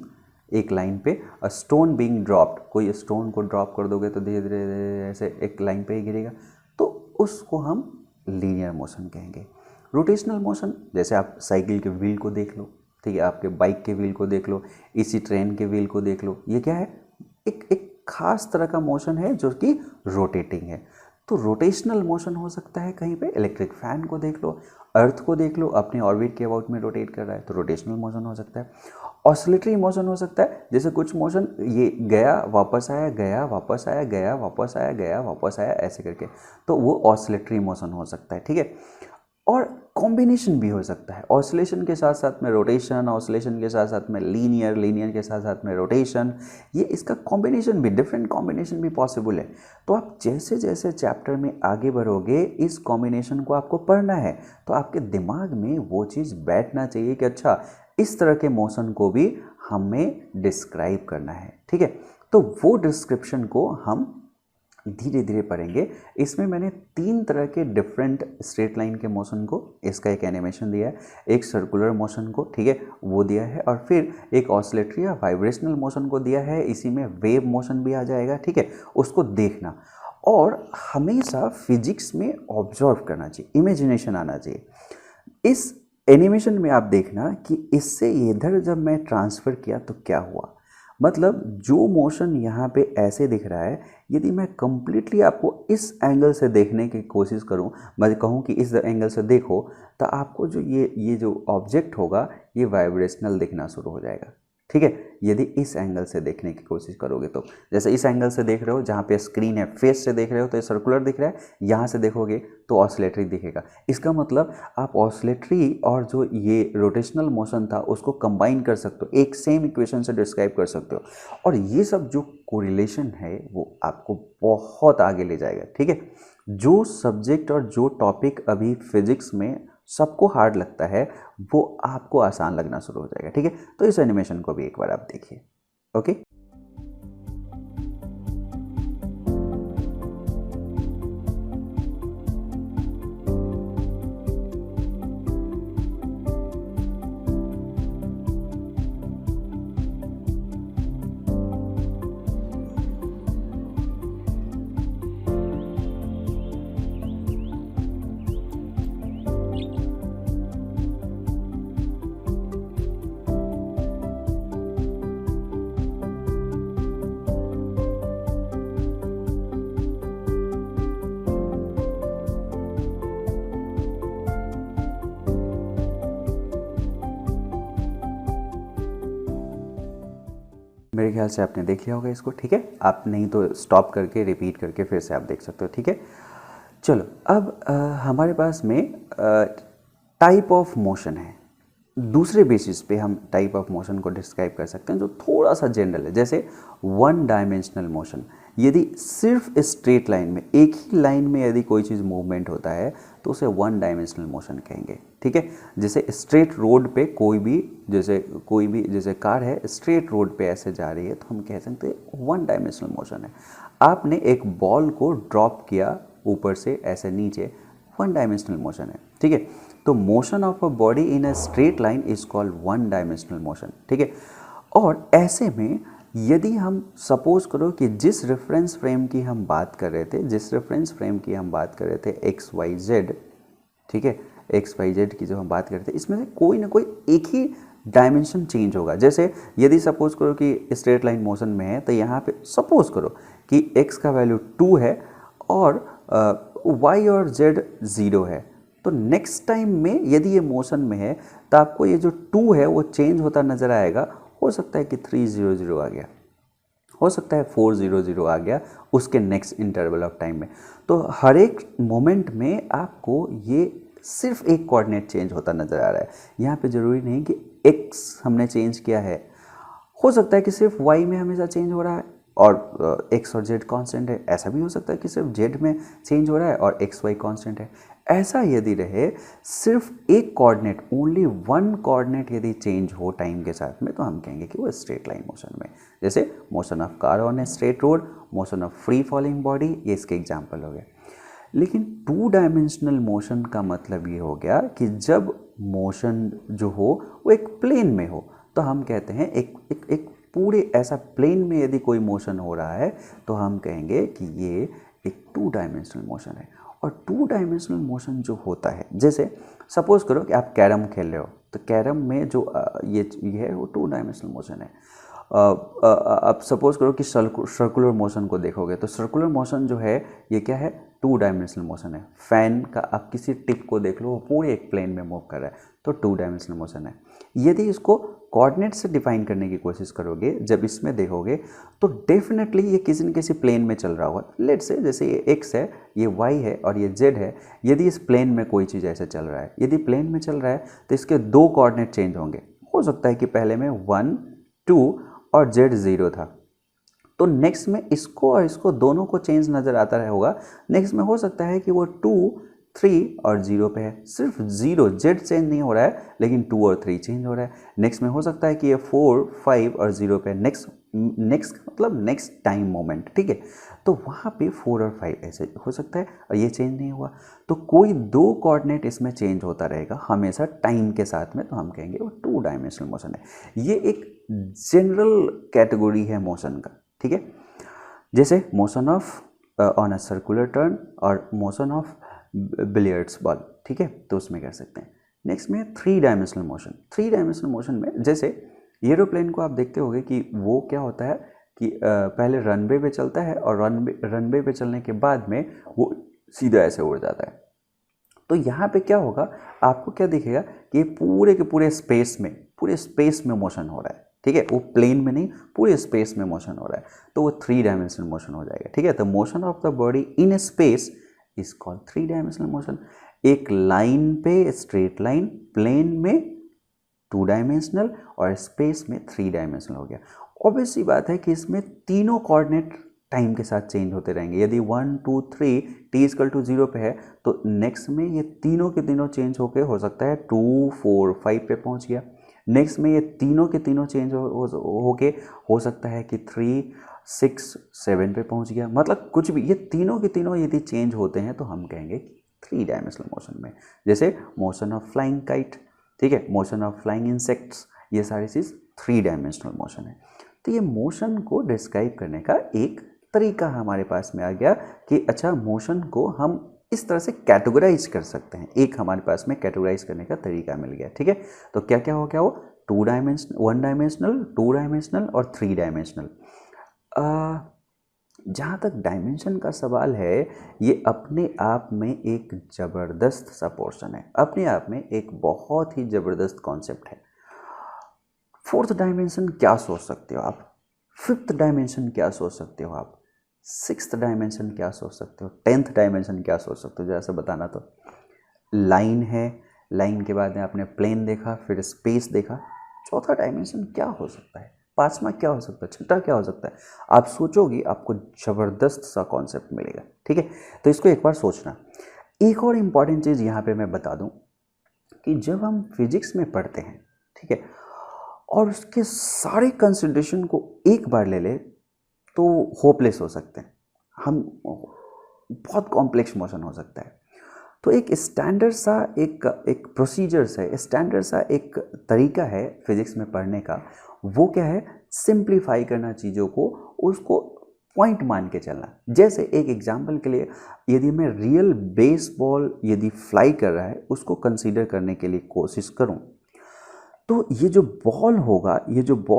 एक लाइन पे अ स्टोन बीइंग ड्रॉप्ड, कोई स्टोन को ड्रॉप कर दोगे तो धीरे धीरे ऐसे एक लाइन पे ही गिरेगा, तो उसको हम लीनियर मोशन कहेंगे। रोटेशनल मोशन, जैसे आप साइकिल के व्हील को देख लो, ठीक है, आपके बाइक के व्हील को देख लो, इसी ट्रेन के व्हील को देख लो, ये क्या है, एक खास तरह का मोशन है जो कि रोटेटिंग है। तो रोटेशनल मोशन हो सकता है कहीं पे, इलेक्ट्रिक फैन को देख लो, अर्थ को देख लो, अपने ऑर्बिट के अबाउट में रोटेट कर रहा है तो रोटेशनल मोशन हो सकता है। ऑसिलेटरी मोशन हो सकता है, जैसे कुछ मोशन ये गया वापस आया, गया वापस आया, गया वापस आया, गया वापस आया, ऐसे करके, तो वो ऑसिलेटरी मोशन हो सकता है, ठीक है। और कॉम्बिनेशन भी हो सकता है, ऑसिलेशन के साथ साथ में रोटेशन, ऑसिलेशन के साथ साथ में लीनियर, लीनियर के साथ साथ में रोटेशन, ये इसका कॉम्बिनेशन भी, डिफरेंट कॉम्बिनेशन भी पॉसिबल है। तो आप जैसे जैसे चैप्टर में आगे बढ़ोगे इस कॉम्बिनेशन को आपको पढ़ना है, तो आपके दिमाग में वो चीज़ बैठना चाहिए कि अच्छा इस तरह के मोशन को भी हमें डिस्क्राइब करना है, ठीक है। तो वो डिस्क्रिप्शन को हम धीरे धीरे पढ़ेंगे। इसमें मैंने 3 तरह के डिफरेंट स्ट्रेट लाइन के मोशन को, इसका एक एनिमेशन दिया है, एक सर्कुलर मोशन को, ठीक है, वो दिया है, और फिर एक ऑसिलेटरी या वाइब्रेशनल मोशन को दिया है, इसी में वेव मोशन भी आ जाएगा, ठीक है, उसको देखना। और हमेशा फिजिक्स में ऑब्जर्व करना चाहिए, इमेजिनेशन आना चाहिए। इस एनिमेशन में आप देखना कि इससे इधर जब मैं ट्रांसफ़र किया तो क्या हुआ, मतलब जो मोशन यहाँ पे ऐसे दिख रहा है, यदि मैं कंप्लीटली आपको इस एंगल से देखने की कोशिश करूँ, मैं कहूँ कि इस एंगल से देखो, तो आपको जो ये जो ऑब्जेक्ट होगा ये वाइब्रेशनल दिखना शुरू हो जाएगा, ठीक है, यदि इस एंगल से देखने की कोशिश करोगे तो। जैसे इस एंगल से देख रहे हो, जहाँ पे स्क्रीन है, फेस से देख रहे हो तो ये सर्कुलर दिख रहा है, यहाँ से देखोगे तो ऑसिलेटरी दिखेगा। इसका मतलब आप ऑसिलेटरी और जो ये रोटेशनल मोशन था उसको कंबाइन कर सकते हो, एक सेम इक्वेशन से डिस्क्राइब कर सकते हो, और ये सब जो कोरिलेशन है वो आपको बहुत आगे ले जाएगा, ठीक है। जो सब्जेक्ट और जो टॉपिक अभी फिजिक्स में सबको हार्ड लगता है वो आपको आसान लगना शुरू हो जाएगा, ठीक है। तो इस एनिमेशन को भी एक बार आप देखिए, ओके। मेरे ख्याल से आपने देख लिया होगा इसको, ठीक है। आप नहीं तो स्टॉप करके रिपीट करके फिर से आप देख सकते हो, ठीक है। चलो अब हमारे पास में टाइप ऑफ मोशन है, दूसरे बेसिस पे हम टाइप ऑफ मोशन को डिस्क्राइब कर सकते हैं जो थोड़ा सा जनरल है। जैसे वन डायमेंशनल मोशन, यदि सिर्फ स्ट्रेट लाइन में, एक ही लाइन में यदि कोई चीज़ मूवमेंट होता है तो उसे वन डायमेंशनल मोशन कहेंगे, ठीक है। जैसे स्ट्रेट रोड पे कोई भी जैसे कार है स्ट्रेट रोड पे ऐसे जा रही है तो हम कह सकते हैं वन डायमेंशनल मोशन है। आपने एक बॉल को ड्रॉप किया ऊपर से ऐसे नीचे, वन डायमेंशनल मोशन है, ठीक है। तो motion of a body in a straight line is called one dimensional motion, ठीक है। और ऐसे में यदि हम सपोज करो कि जिस रेफरेंस फ्रेम की हम बात कर रहे थे एक्स वाई जेड, ठीक है, एक्स वाई जेड की जो हम बात कर रहे थे, इसमें से कोई ना कोई एक ही डायमेंशन चेंज होगा। जैसे यदि सपोज करो कि स्ट्रेट लाइन मोशन में है तो यहाँ पे सपोज करो कि x का वैल्यू 2 है और y और z 0 है, तो नेक्स्ट टाइम में यदि ये मोशन में है तो आपको ये जो 2 है वो चेंज होता नज़र आएगा। हो सकता है कि 300 आ गया, हो सकता है 400 आ गया उसके नेक्स्ट इंटरवल ऑफ टाइम में। तो हर एक मोमेंट में आपको ये सिर्फ एक कोऑर्डिनेट चेंज होता नज़र आ रहा है। यहाँ पे ज़रूरी नहीं कि x हमने चेंज किया है, हो सकता है कि सिर्फ y में हमेशा चेंज हो रहा है और x और z कांस्टेंट है। ऐसा भी हो सकता है कि सिर्फ z में चेंज हो रहा है और x y कांस्टेंट है। ऐसा यदि रहे, सिर्फ एक कोऑर्डिनेट, ओनली वन कोऑर्डिनेट यदि चेंज हो टाइम के साथ में, तो हम कहेंगे कि वो स्ट्रेट लाइन मोशन में। जैसे motion of car on a straight road, motion of free falling body, ये इसके एग्जाम्पल हो गए। लेकिन टू डायमेंशनल मोशन का मतलब ये हो गया कि जब मोशन जो हो वो एक प्लेन में हो, तो हम कहते हैं एक पूरे ऐसा प्लेन में यदि कोई मोशन हो रहा है तो हम कहेंगे कि ये एक 2 डायमेंशनल मोशन है। और 2 डायमेंशनल मोशन जो होता है, जैसे सपोज करो कि आप कैरम खेल रहे हो, तो कैरम में जो ये है वो 2 डायमेंशनल मोशन है। आप सपोज करो कि सर्कुलर मोशन को देखोगे तो सर्कुलर मोशन जो है ये क्या है, 2 डायमेंशनल मोशन है। फैन का आप किसी टिप को देख लो, वो पूरे एक प्लेन में मूव कर रहा है, तो 2 डायमेंशनल मोशन है। यदि इसको कोऑर्डिनेट से डिफाइन करने की कोशिश करोगे, जब इसमें देखोगे तो डेफिनेटली ये किसी न किसी प्लेन में चल रहा होगा। लेट्स से जैसे ये एक्स है, ये वाई है और ये जेड है। यदि इस प्लेन में कोई चीज़ ऐसे चल रहा है, यदि प्लेन में चल रहा है तो इसके 2 कोऑर्डिनेट चेंज होंगे। हो सकता है कि पहले में 1 2 और जेड 0 था, तो नेक्स्ट में इसको और इसको दोनों को चेंज नज़र आता रहा होगा। नेक्स्ट में हो सकता है कि वो 2 3 और 0 पे है, सिर्फ 0 जेड चेंज नहीं हो रहा है, लेकिन 2 और 3 चेंज हो रहा है। नेक्स्ट में हो सकता है कि ये 4 5 और 0 पे है, नेक्स्ट मतलब नेक्स्ट टाइम मोमेंट, ठीक है। तो वहाँ पे 4 और 5 ऐसे हो सकता है और ये चेंज नहीं हुआ, तो कोई 2 कोऑर्डिनेट इसमें चेंज होता रहेगा हमेशा टाइम के साथ में, तो हम कहेंगे वो 2 डायमेंशनल मोशन है। ये एक जनरल कैटेगरी है मोशन का, ठीक है। जैसे motion of on a circular turn और मोशन ऑफ बिलियर्ड्स बॉल, ठीक है, तो उसमें कर सकते हैं। नेक्स्ट में 3 डायमेंशनल मोशन। 3 डायमेंशनल मोशन में जैसे एरोप्लेन को आप देखते होंगे कि वो क्या होता है कि पहले रनवे पे चलता है और रनवे पे चलने के बाद में वो सीधा ऐसे उड़ जाता है। तो यहाँ पे क्या होगा, आपको क्या दिखेगा कि ये पूरे के पूरे स्पेस में मोशन हो रहा है, ठीक है। वो प्लेन में नहीं, पूरे स्पेस में मोशन हो रहा है, तो वो 3 डायमेंशनल मोशन हो जाएगा, ठीक है। तो motion of the body in space is called 3 dimensional motion. एक लाइन पे स्ट्रेट लाइन, प्लेन में 2 डायमेंशनल और स्पेस में 3 डायमेंशनल हो गया। ऑब्वियस सी बात है कि इसमें तीनों कोऑर्डिनेट टाइम के साथ चेंज होते रहेंगे। यदि 1 2 3 t इक्वल टू 0 पे है तो नेक्स्ट में ये तीनों के तीनों चेंज होके हो सकता है 2 4 5 पे पहुंच गया। नेक्स्ट में ये तीनों के तीनों चेंज होके हो सकता है कि 3 6 7 पे पहुंच गया। मतलब कुछ भी, ये तीनों के तीनों यदि चेंज होते हैं तो हम कहेंगे 3 डायमेंशनल मोशन में। जैसे मोशन ऑफ फ्लाइंग काइट, ठीक है, मोशन ऑफ फ्लाइंग इंसेक्ट्स, ये सारी चीज़ 3 डायमेंशनल मोशन है। तो ये मोशन को डिस्क्राइब करने का एक तरीका हमारे पास में आ गया कि अच्छा, मोशन को हम इस तरह से कैटेगराइज कर सकते हैं। एक हमारे पास में कैटेगराइज करने का तरीका मिल गया, ठीक है। तो क्या क्या हो गया, वो 2 डायमेंशनल, 1 डायमेंशनल, 2 डायमेंशनल और 3 डायमेंशनल। जहाँ तक डायमेंशन का सवाल है, ये अपने आप में एक ज़बरदस्त सा पोर्शन है, अपने आप में एक बहुत ही ज़बरदस्त कॉन्सेप्ट है। 4th डायमेंशन क्या सोच सकते हो आप, 5th डायमेंशन क्या सोच सकते हो आप, 6th डायमेंशन क्या सोच सकते हो, 10th डायमेंशन क्या सोच सकते हो, जैसे बताना। तो लाइन है, लाइन के बाद में आपने प्लेन देखा, फिर स्पेस देखा, 4था डायमेंशन क्या हो सकता है, 5वां क्या हो सकता है, 6ठा क्या हो सकता है। आप सोचोगे आपको ज़बरदस्त सा कॉन्सेप्ट मिलेगा, ठीक है। तो इसको एक बार सोचना। एक और इम्पॉर्टेंट चीज़ यहाँ पे मैं बता दूँ कि जब हम फिजिक्स में पढ़ते हैं, ठीक है, और उसके सारे कंसिडरेशन को एक बार ले ले तो होपलेस हो सकते हैं हम, बहुत कॉम्प्लेक्स मोशन हो सकता है। तो एक स्टैंडर्ड सा एक प्रोसीजर्स है, स्टैंडर्ड सा एक तरीका है फिजिक्स में पढ़ने का। वो क्या है, सिंप्लीफाई करना चीज़ों को, उसको पॉइंट मान के चलना। जैसे एक एग्जांपल के लिए, यदि मैं रियल बेसबॉल यदि फ्लाई कर रहा है उसको कंसीडर करने के लिए कोशिश करूं, तो ये जो बॉल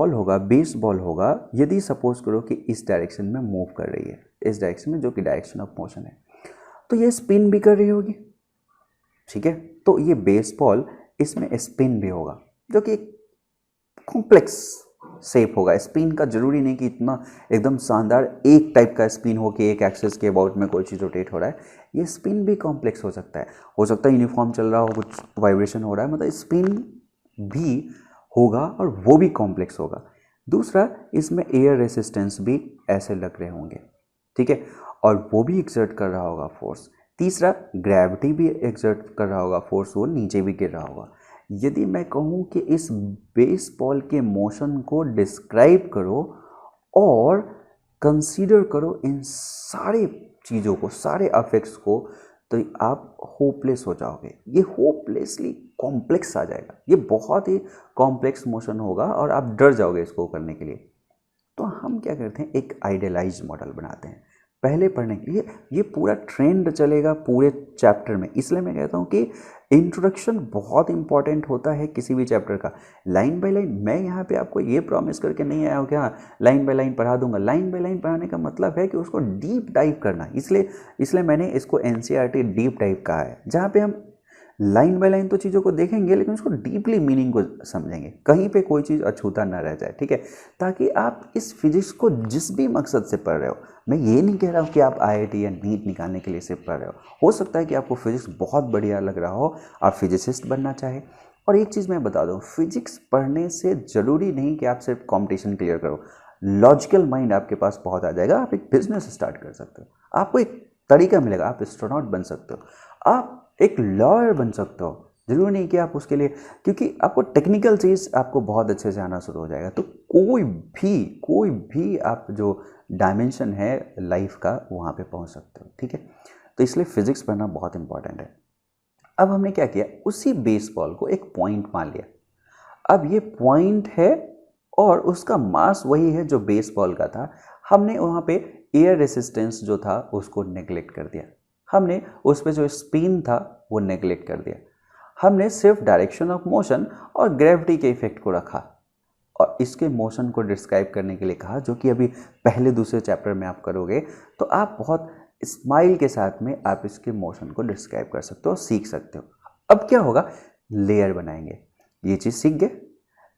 होगा बेसबॉल होगा, यदि सपोज करो कि इस डायरेक्शन में मूव कर रही है, इस डायरेक्शन में जो कि डायरेक्शन ऑफ मोशन है, तो ये स्पिन भी कर रही होगी, ठीक है। तो ये बेसबॉल, इसमें स्पिन भी होगा, जो कि कॉम्प्लेक्स शेप होगा। स्पिन का जरूरी नहीं कि इतना एकदम शानदार एक टाइप का स्पिन हो कि एक एक्सिस के अबाउट में कोई चीज़ रोटेट हो रहा है। ये स्पिन भी कॉम्प्लेक्स हो सकता है यूनिफॉर्म चल रहा हो, कुछ वाइब्रेशन हो रहा है, मतलब स्पिन भी होगा और वो भी कॉम्प्लेक्स होगा। दूसरा, इसमें एयर रेसिस्टेंस भी ऐसे लग रहे होंगे, ठीक है, और वो भी एक्सर्ट कर रहा होगा फोर्स। तीसरा, ग्रेविटी भी एक्सर्ट कर रहा होगा फोर्स, वो नीचे भी गिर रहा होगा। यदि मैं कहूँ कि इस बेसबॉल के मोशन को डिस्क्राइब करो और कंसीडर करो इन सारे चीज़ों को, सारे अफेक्ट्स को, तो आप होपलेस हो जाओगे। ये होपलेसली कॉम्प्लेक्स आ जाएगा, ये बहुत ही कॉम्प्लेक्स मोशन होगा और आप डर जाओगे इसको करने के लिए। तो हम क्या करते हैं, एक आइडियलाइज्ड मॉडल बनाते हैं पहले पढ़ने के लिए। ये पूरा ट्रेंड चलेगा पूरे चैप्टर में, इसलिए मैं कहता हूँ कि इंट्रोडक्शन बहुत इंपॉर्टेंट होता है किसी भी चैप्टर का। लाइन बाय लाइन मैं यहाँ पे आपको ये प्रॉमिस करके नहीं आया हूँ कि हाँ लाइन बाय लाइन पढ़ा दूंगा। लाइन बाय लाइन पढ़ाने का मतलब है कि उसको डीप डाइव करना, इसलिए मैंने इसको एनसीईआरटी डीप डाइव कहा है, जहाँ पे हम लाइन बाय लाइन तो चीज़ों को देखेंगे लेकिन उसको डीपली मीनिंग को समझेंगे, कहीं पे कोई चीज़ अछूता ना रह जाए, ठीक है। ताकि आप इस फिजिक्स को जिस भी मकसद से पढ़ रहे हो, मैं ये नहीं कह रहा हूँ कि आप आईआईटी या नीट निकालने के लिए सिर्फ पढ़ रहे हो सकता है कि आपको फिजिक्स बहुत बढ़िया लग रहा हो, आप फिजिसिस्ट बनना चाहे। और एक चीज़ मैं बता दूँ, फिजिक्स पढ़ने से ज़रूरी नहीं कि आप सिर्फ कॉम्पिटिशन क्लियर करो, लॉजिकल माइंड आपके पास बहुत आ जाएगा, आप एक बिजनेस स्टार्ट कर सकते हो, आपको एक तरीका मिलेगा, आप एस्ट्रोनॉट बन सकते हो, आप एक लॉयर बन सकते हो। जरूरी नहीं कि आप उसके लिए, क्योंकि आपको टेक्निकल चीज़ आपको बहुत अच्छे से आना शुरू हो जाएगा, तो कोई भी आप जो डायमेंशन है लाइफ का वहाँ पे पहुँच सकते हो, ठीक है। तो इसलिए फिजिक्स पढ़ना बहुत इंपॉर्टेंट है। अब हमने क्या किया, उसी बेसबॉल को एक पॉइंट मान लिया। अब ये पॉइंट है और उसका मास वही है जो बेसबॉल का था। हमने वहाँ पे एयर रेसिस्टेंस जो था उसको नेग्लेक्ट कर दिया, हमने उस पर जो स्पिन था वो नेग्लेक्ट कर दिया, हमने सिर्फ डायरेक्शन ऑफ मोशन और ग्रेविटी के इफेक्ट को रखा और इसके मोशन को डिस्क्राइब करने के लिए कहा, जो कि अभी पहले दूसरे चैप्टर में आप करोगे तो आप बहुत स्माइल के साथ में आप इसके मोशन को डिस्क्राइब कर सकते हो, सीख सकते हो। अब क्या होगा, लेयर बनाएंगे, ये चीज़ सीख गए,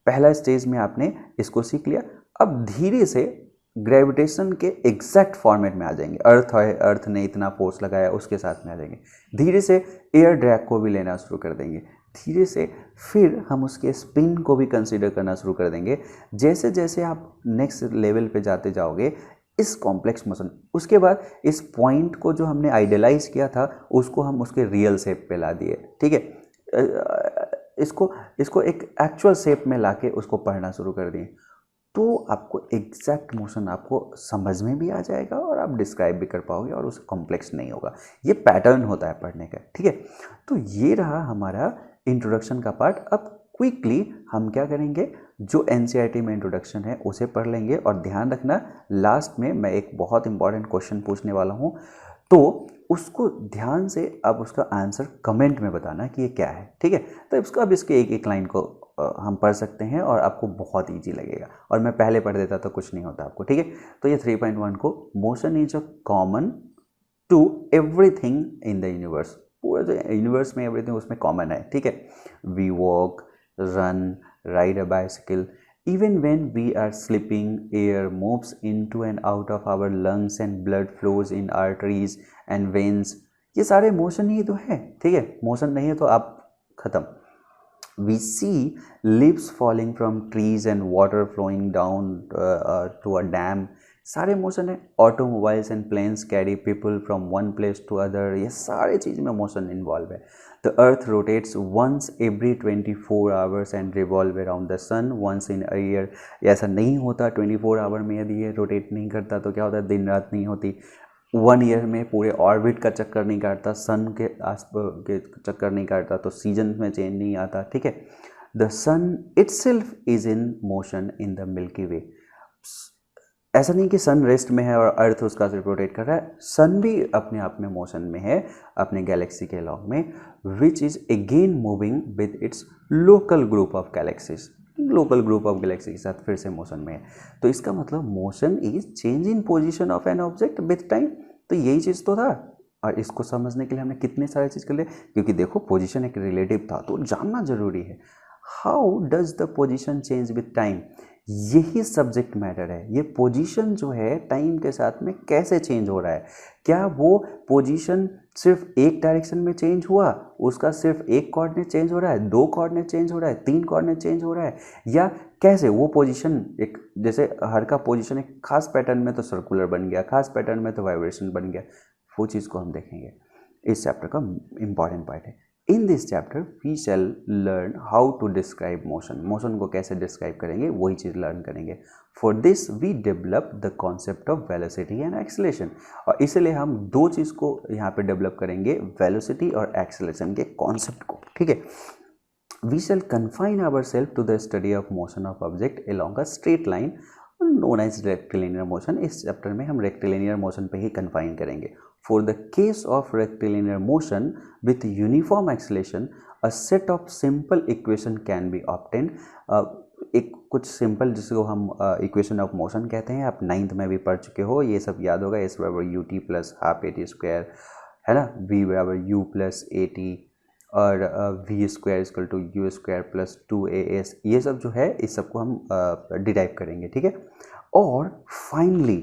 पहला स्टेज में आपने इसको सीख लिया। अब धीरे से ग्रेविटेशन के एग्जैक्ट फॉर्मेट में आ जाएंगे, अर्थ है, अर्थ ने इतना फोर्स लगाया उसके साथ में आ जाएंगे, धीरे से एयर ड्रैग को भी लेना शुरू कर देंगे, धीरे से फिर हम उसके स्पिन को भी कंसीडर करना शुरू कर देंगे। जैसे जैसे आप नेक्स्ट लेवल पे जाते जाओगे इस कॉम्प्लेक्स मोशन, उसके बाद इस पॉइंट को जो हमने आइडियलाइज किया था उसको हम उसके रियल शेप पे ला दिए, ठीक है, इसको एक एक्चुअल शेप में लाके उसको पढ़ना शुरू कर दिए, तो आपको एग्जैक्ट मोशन आपको समझ में भी आ जाएगा और आप डिस्क्राइब भी कर पाओगे और उस कॉम्प्लेक्स नहीं होगा। ये पैटर्न होता है पढ़ने का, ठीक है। तो ये रहा हमारा इंट्रोडक्शन का पार्ट। अब क्विकली हम क्या करेंगे, जो एनसीईआरटी में इंट्रोडक्शन है उसे पढ़ लेंगे और ध्यान रखना लास्ट में मैं एक बहुत इंपॉर्टेंट क्वेश्चन पूछने वाला हूँ, तो उसको ध्यान से अब उसका आंसर कमेंट में बताना कि ये क्या है, ठीक है। तो इसको अब इसके एक एक लाइन को हम पढ़ सकते हैं और आपको बहुत इजी लगेगा, और मैं पहले पढ़ देता तो कुछ नहीं होता आपको, ठीक है। तो ये 3.1 को, motion is a common to everything in the universe, पूरा जो यूनिवर्स में एवरीथिंग उसमें कॉमन है, ठीक है। We walk, run, ride a bicycle, even when we are sleeping, air moves into and out of our lungs and blood flows in arteries and veins। ये सारे मोशन ही तो है, ठीक है, मोशन नहीं है तो आप खत्म। We see leaves falling from trees and water flowing down to a dam, सारे मोशन है। Automobiles and planes carry people from one place to other, ये सारे चीज़ में मोशन इन्वॉल्व है। The earth rotates once every 24 hours and revolve around the sun once in a year. ऐसा नहीं होता 24 आवर में, यदि ये रोटेट नहीं करता तो क्या होता है, दिन रात नहीं होती। 1 ईयर में पूरे ऑर्बिट का चक्कर नहीं काटता, सन के आसपास के चक्कर नहीं काटता, तो सीजन में चेंज नहीं आता, ठीक है। The sun itself is in motion in the Milky Way. ऐसा नहीं कि सन रेस्ट में है और अर्थ उसका सिर्फ रोटेट कर रहा है, सन भी अपने आप में मोशन में है अपने गैलेक्सी के अलॉन्ग में, which is again moving with its local group of galaxies, local group of Galaxy के साथ फिर से मोशन में है। तो इसका मतलब motion is change in position of an object with time. तो यही चीज़ तो था, और इसको समझने के लिए हमने कितने सारे चीज़ कर लिए, क्योंकि देखो पोजीशन एक रिलेटिव था तो जानना जरूरी है। How does the position change with time, यही सब्जेक्ट मैटर है। ये पोजीशन जो है टाइम के साथ में कैसे चेंज हो रहा है, क्या वो पोजीशन सिर्फ एक डायरेक्शन में चेंज हुआ, उसका सिर्फ एक कोऑर्डिनेट चेंज हो रहा है, 2 कोऑर्डिनेट चेंज हो रहा है, 3 कोऑर्डिनेट चेंज हो रहा है, या कैसे वो पोजीशन एक, जैसे हर का पोजीशन एक खास पैटर्न में तो सर्कुलर बन गया, खास पैटर्न में तो वाइब्रेशन बन गया, वो चीज़ को हम देखेंगे। इस चैप्टर का इम्पॉर्टेंट पार्ट है। In this chapter we shall learn how to describe motion, motion को कैसे डिस्क्राइब करेंगे वही चीज़ लर्न करेंगे। For this we develop the concept of velocity and acceleration, और इसलिए हम 2 चीज़ को यहाँ पे डेवलप करेंगे, वेलोसिटी और एक्सेलरेशन के कॉन्सेप्ट को, ठीक है। We shall confine our self to the study of motion of object along a straight line known as rectilinear motion. इस चैप्टर में हम रेक्टिलिनियर मोशन पे ही कन्फाइन करेंगे। For the case of rectilinear motion with uniform acceleration a set of simple equation can be obtained. एक कुछ सिंपल जिसको हम इक्वेशन ऑफ मोशन कहते हैं, आप 9th में भी पढ़ चुके हो, ये सब याद होगा। एस बराबर U T plus half A T square, है ना, वी बराबर यू प्लस ए टी, और V square equal to U square plus 2as, ये सब जो है इस सब को हम डिराइव करेंगे, ठीक है। और फाइनली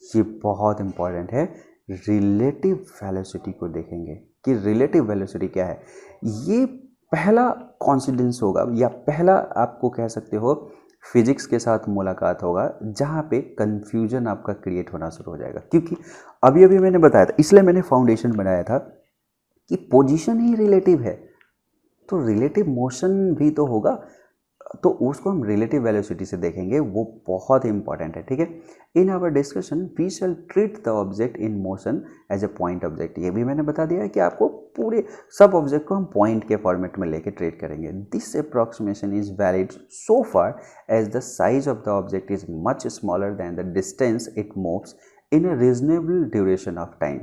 ये बहुत इंपॉर्टेंट है, रिलेटिव वेलोसिटी को देखेंगे कि रिलेटिव वेलोसिटी क्या है। ये पहला कॉन्सिडेंस होगा या पहला आपको कह सकते हो फिजिक्स के साथ मुलाकात होगा जहाँ पे कंफ्यूजन आपका क्रिएट होना शुरू हो जाएगा। क्योंकि अभी अभी मैंने बताया था, इसलिए मैंने फाउंडेशन बनाया था कि पोजीशन ही रिलेटिव है, तो रिलेटिव मोशन भी तो होगा, तो उसको हम रिलेटिव वेलोसिटी से देखेंगे, वो बहुत इंपॉर्टेंट है, ठीक है। In our discussion we shall treat the object in motion as a point object. ये भी मैंने बता दिया है कि आपको पूरे सब ऑब्जेक्ट को हम पॉइंट के फॉर्मेट में लेके ट्रीट करेंगे। This approximation is valid so far as the size of the object is much smaller than the distance it moves in a reasonable duration of time.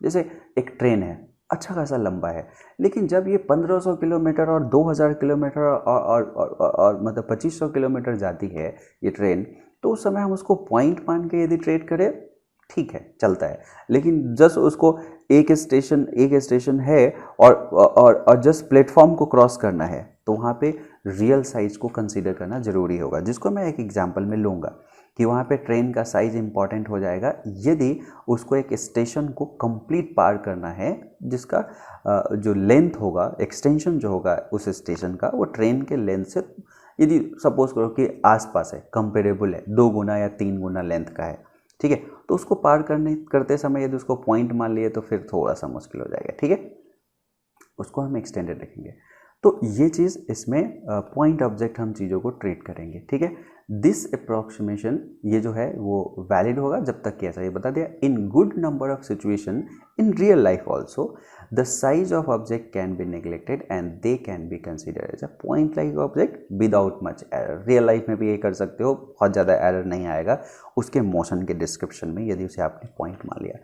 जैसे एक ट्रेन है, अच्छा खासा लंबा है, लेकिन जब ये 1500 किलोमीटर और 2000 किलोमीटर और मतलब 2500 किलोमीटर जाती है ये ट्रेन, तो उस समय हम उसको पॉइंट मान के यदि ट्रेड करें, ठीक है, चलता है। लेकिन जस्ट उसको एक स्टेशन है और जस्ट प्लेटफॉर्म को क्रॉस करना है, तो वहाँ पे रियल साइज को कंसीडर करना ज़रूरी होगा, जिसको मैं एक एग्जांपल में लूँगा कि वहाँ पे ट्रेन का साइज़ इंपॉर्टेंट हो जाएगा यदि उसको एक स्टेशन को कंप्लीट पार करना है, जिसका जो लेंथ होगा, एक्सटेंशन जो होगा उस स्टेशन का, वो ट्रेन के लेंथ से यदि सपोज करो कि आसपास है, कंपेरेबल है, 2 गुना या 3 गुना लेंथ का है, ठीक है, तो उसको पार करते समय यदि उसको पॉइंट मान लिए तो फिर थोड़ा सा मुश्किल हो जाएगा, ठीक है, उसको हम एक्सटेंडेड रखेंगे। तो ये चीज़ इसमें पॉइंट ऑब्जेक्ट हम चीज़ों को ट्रीट करेंगे, ठीक है। दिस अप्रॉक्सीमेशन ये जो है वो वैलिड होगा जब तक कि ऐसा, ये बता दिया, in good number of situation in real life also the size of object can be neglected and they can be considered as a point like object without much error. Real life में भी ये कर सकते हो, बहुत ज़्यादा एरर नहीं आएगा उसके मोशन के डिस्क्रिप्शन में यदि उसे आपने पॉइंट मान लिया।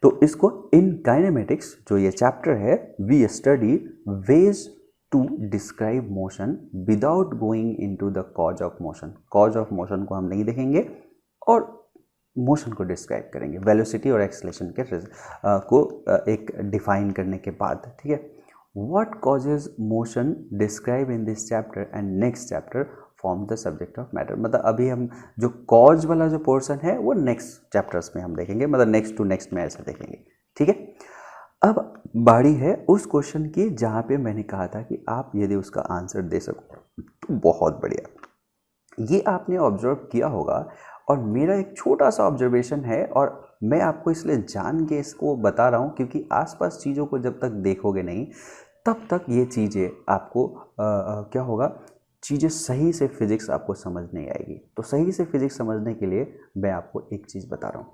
तो इसको इन काइनेमेटिक्स जो ये चैप्टर है, we study ways to describe motion without going into the cause of motion. Cause of motion को हम नहीं देखेंगे और मोशन को डिस्क्राइब करेंगे वेलोसिटी और एक्सेलेरेशन के को एक डिफाइन करने के बाद, ठीक है। What causes motion describe in this chapter and next chapter form the subject of matter. मतलब अभी हम जो कॉज वाला जो पोर्शन है वो नेक्स्ट चैप्टर्स में हम देखेंगे, मतलब नेक्स्ट टू नेक्स्ट में ऐसा देखेंगे, ठीक है। अब बारी है उस क्वेश्चन की जहाँ पे मैंने कहा था कि आप यदि उसका आंसर दे सको तो बहुत बढ़िया। ये आपने ऑब्जर्व किया होगा और मेरा एक छोटा सा ऑब्जर्वेशन है और मैं आपको इसलिए जान के इसको बता रहा हूँ क्योंकि आसपास चीज़ों को जब तक देखोगे नहीं तब तक ये चीज़ें आपको क्या होगा, चीज़ें सही से फिजिक्स आपको समझ नहीं आएगी। तो सही से फिजिक्स समझने के लिए मैं आपको एक चीज़ बता रहा हूँ।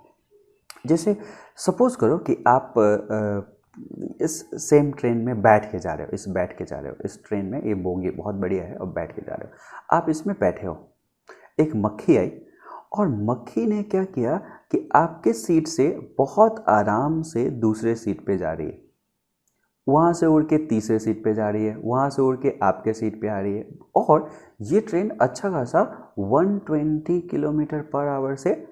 जैसे सपोज करो कि आप इस सेम ट्रेन में बैठ के जा रहे हो, इस ट्रेन में ये बोगी बहुत बढ़िया है और बैठ के जा रहे हो, आप इसमें बैठे हो, एक मक्खी आई और मक्खी ने क्या किया कि आपके सीट से बहुत आराम से दूसरे सीट पे जा रही है, वहाँ से उड़ के तीसरे सीट पे जा रही है, वहाँ से उड़ के आपके सीट पे आ रही है, और ये ट्रेन अच्छा खासा 120 किलोमीटर पर आवर से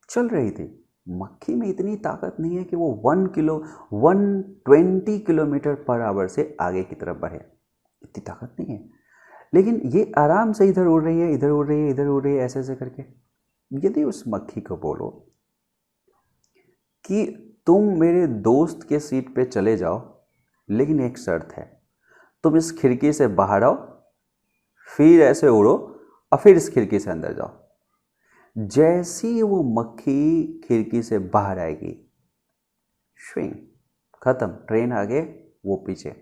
चल रही थी। मक्खी में इतनी ताकत नहीं है कि वो 120 किलोमीटर पर आवर से आगे की तरफ बढ़े, इतनी ताकत नहीं है, लेकिन ये आराम से इधर उड़ रही है, इधर उड़ रही है, इधर उड़ रही है, ऐसे ऐसे करके। यदि उस मक्खी को बोलो कि तुम मेरे दोस्त के सीट पे चले जाओ, लेकिन एक शर्त है, तुम इस खिड़की से बाहर आओ, फिर ऐसे उड़ो और फिर इस खिड़की से अंदर जाओ। जैसी वो मक्खी खिड़की से बाहर आएगी, स्विंग खत्म, ट्रेन आगे वो पीछे।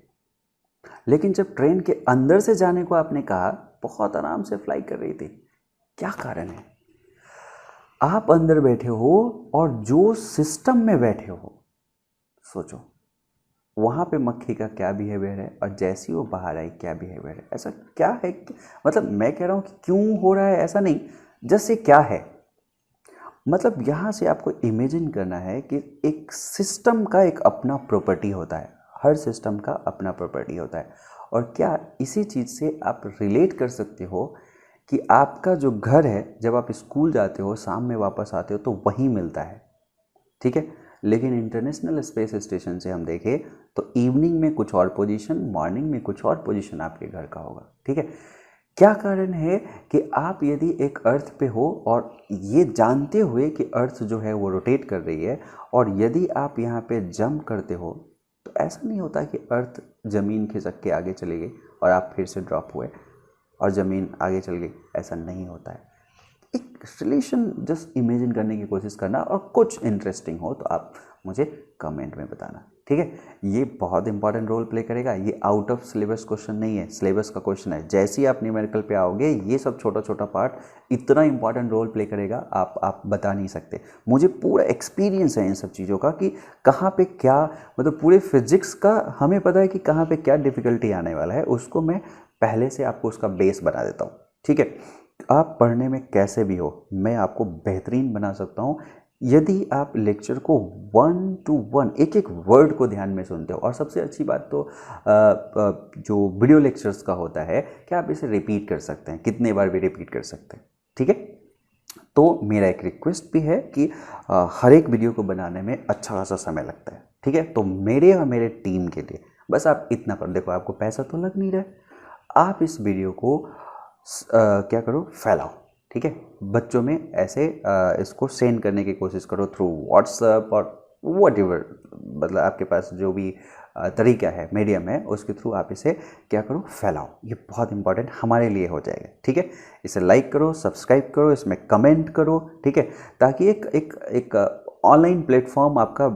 लेकिन जब ट्रेन के अंदर से जाने को आपने कहा, बहुत आराम से फ्लाई कर रही थी। क्या कारण है? आप अंदर बैठे हो और जो सिस्टम में बैठे हो, सोचो वहाँ पे मक्खी का क्या बिहेवियर है और जैसी वो बाहर आई क्या बिहेवियर है। ऐसा क्या है, मतलब मैं कह रहा हूँ कि क्यों हो रहा है ऐसा नहीं, जैसे क्या है, मतलब यहाँ से आपको इमेजिन करना है कि एक सिस्टम का एक अपना प्रॉपर्टी होता है, हर सिस्टम का अपना प्रॉपर्टी होता है। और क्या इसी चीज़ से आप रिलेट कर सकते हो कि आपका जो घर है, जब आप स्कूल जाते हो शाम में वापस आते हो तो वहीं मिलता है, ठीक है। लेकिन इंटरनेशनल स्पेस स्टेशन से हम देखें तो इवनिंग में कुछ और पोजीशन, मॉर्निंग में कुछ और पोजीशन आपके घर का होगा, ठीक है। क्या कारण है कि आप यदि एक अर्थ पे हो और ये जानते हुए कि अर्थ जो है वो रोटेट कर रही है, और यदि आप यहाँ पे जंप करते हो तो ऐसा नहीं होता कि अर्थ ज़मीन खिसक के आगे चली गई और आप फिर से ड्रॉप हुए और ज़मीन आगे चल गई, ऐसा नहीं होता है। एक रिलेशन जस्ट इमेजिन करने की कोशिश करना, और कुछ इंटरेस्टिंग हो तो आप मुझे कमेंट में बताना, ठीक है। ये बहुत इंपॉर्टेंट रोल प्ले करेगा। ये आउट ऑफ सिलेबस क्वेश्चन नहीं है, सिलेबस का क्वेश्चन है। जैसे ही आप न्यूमेरिकल पे आओगे ये सब छोटा छोटा पार्ट इतना इंपॉर्टेंट रोल प्ले करेगा, आप बता नहीं सकते। मुझे पूरा एक्सपीरियंस है इन सब चीज़ों का कि कहाँ पे क्या, मतलब पूरे फिजिक्स का हमें पता है कि कहाँ पे क्या डिफ़िकल्टी आने वाला है, उसको मैं पहले से आपको उसका बेस बना देता हूँ, ठीक है। आप पढ़ने में कैसे भी हो, मैं आपको बेहतरीन बना सकता हूँ यदि आप लेक्चर को 1 to 1 एक एक वर्ड को ध्यान में सुनते हो। और सबसे अच्छी बात तो जो वीडियो लेक्चर्स का होता है कि आप इसे रिपीट कर सकते हैं, कितने बार भी रिपीट कर सकते हैं, ठीक है। तो मेरा एक रिक्वेस्ट भी है कि हर एक वीडियो को बनाने में अच्छा खासा समय लगता है, ठीक है। तो मेरे और मेरे टीम के लिए बस आप इतना कर, देखो आपको पैसा तो लग नहीं रहा है, आप इस वीडियो को क्या करो, फैलाओ, ठीक है। बच्चों में ऐसे इसको सेंड करने की कोशिश करो थ्रू व्हाट्सएप और व्हाटएवर, मतलब आपके पास जो भी तरीका है, मीडियम है, उसके थ्रू आप इसे क्या करो, फैलाओ। ये बहुत इंपॉर्टेंट हमारे लिए हो जाएगा, ठीक है। इसे लाइक करो, सब्सक्राइब करो, इसमें कमेंट करो, ठीक है, ताकि एक एक एक ऑनलाइन प्लेटफॉर्म आपका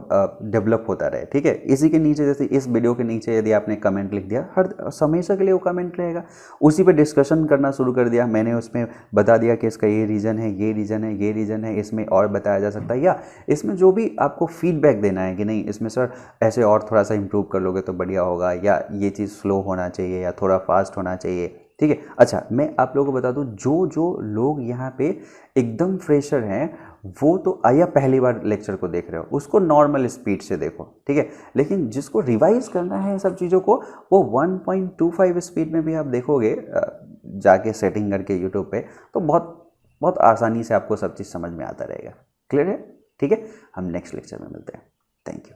डेवलप होता रहे, ठीक है। इसी के नीचे, जैसे इस वीडियो के नीचे यदि आपने कमेंट लिख दिया, हर हमेशा के लिए वो कमेंट रहेगा, उसी पे डिस्कशन करना शुरू कर दिया, मैंने उसमें बता दिया कि इसका ये रीज़न है, ये रीज़न है, ये रीज़न है, इसमें और बताया जा सकता है, या इसमें जो भी आपको फीडबैक देना है कि नहीं इसमें सर ऐसे और थोड़ा सा इम्प्रूव कर लोगे तो बढ़िया होगा, या ये चीज़ स्लो होना चाहिए या थोड़ा फास्ट होना चाहिए, ठीक है। अच्छा, मैं आप लोगों को बता दूं, जो जो लोग यहाँ पे एकदम फ्रेशर हैं वो तो आया पहली बार लेक्चर को देख रहे हो, उसको नॉर्मल स्पीड से देखो, ठीक है। लेकिन जिसको रिवाइज करना है सब चीज़ों को, वो 1.25 स्पीड में भी आप देखोगे जाके सेटिंग करके यूट्यूब पे, तो बहुत बहुत आसानी से आपको सब चीज़ समझ में आता रहेगा। क्लियर है, ठीक है। हम नेक्स्ट लेक्चर में मिलते हैं। Thank you.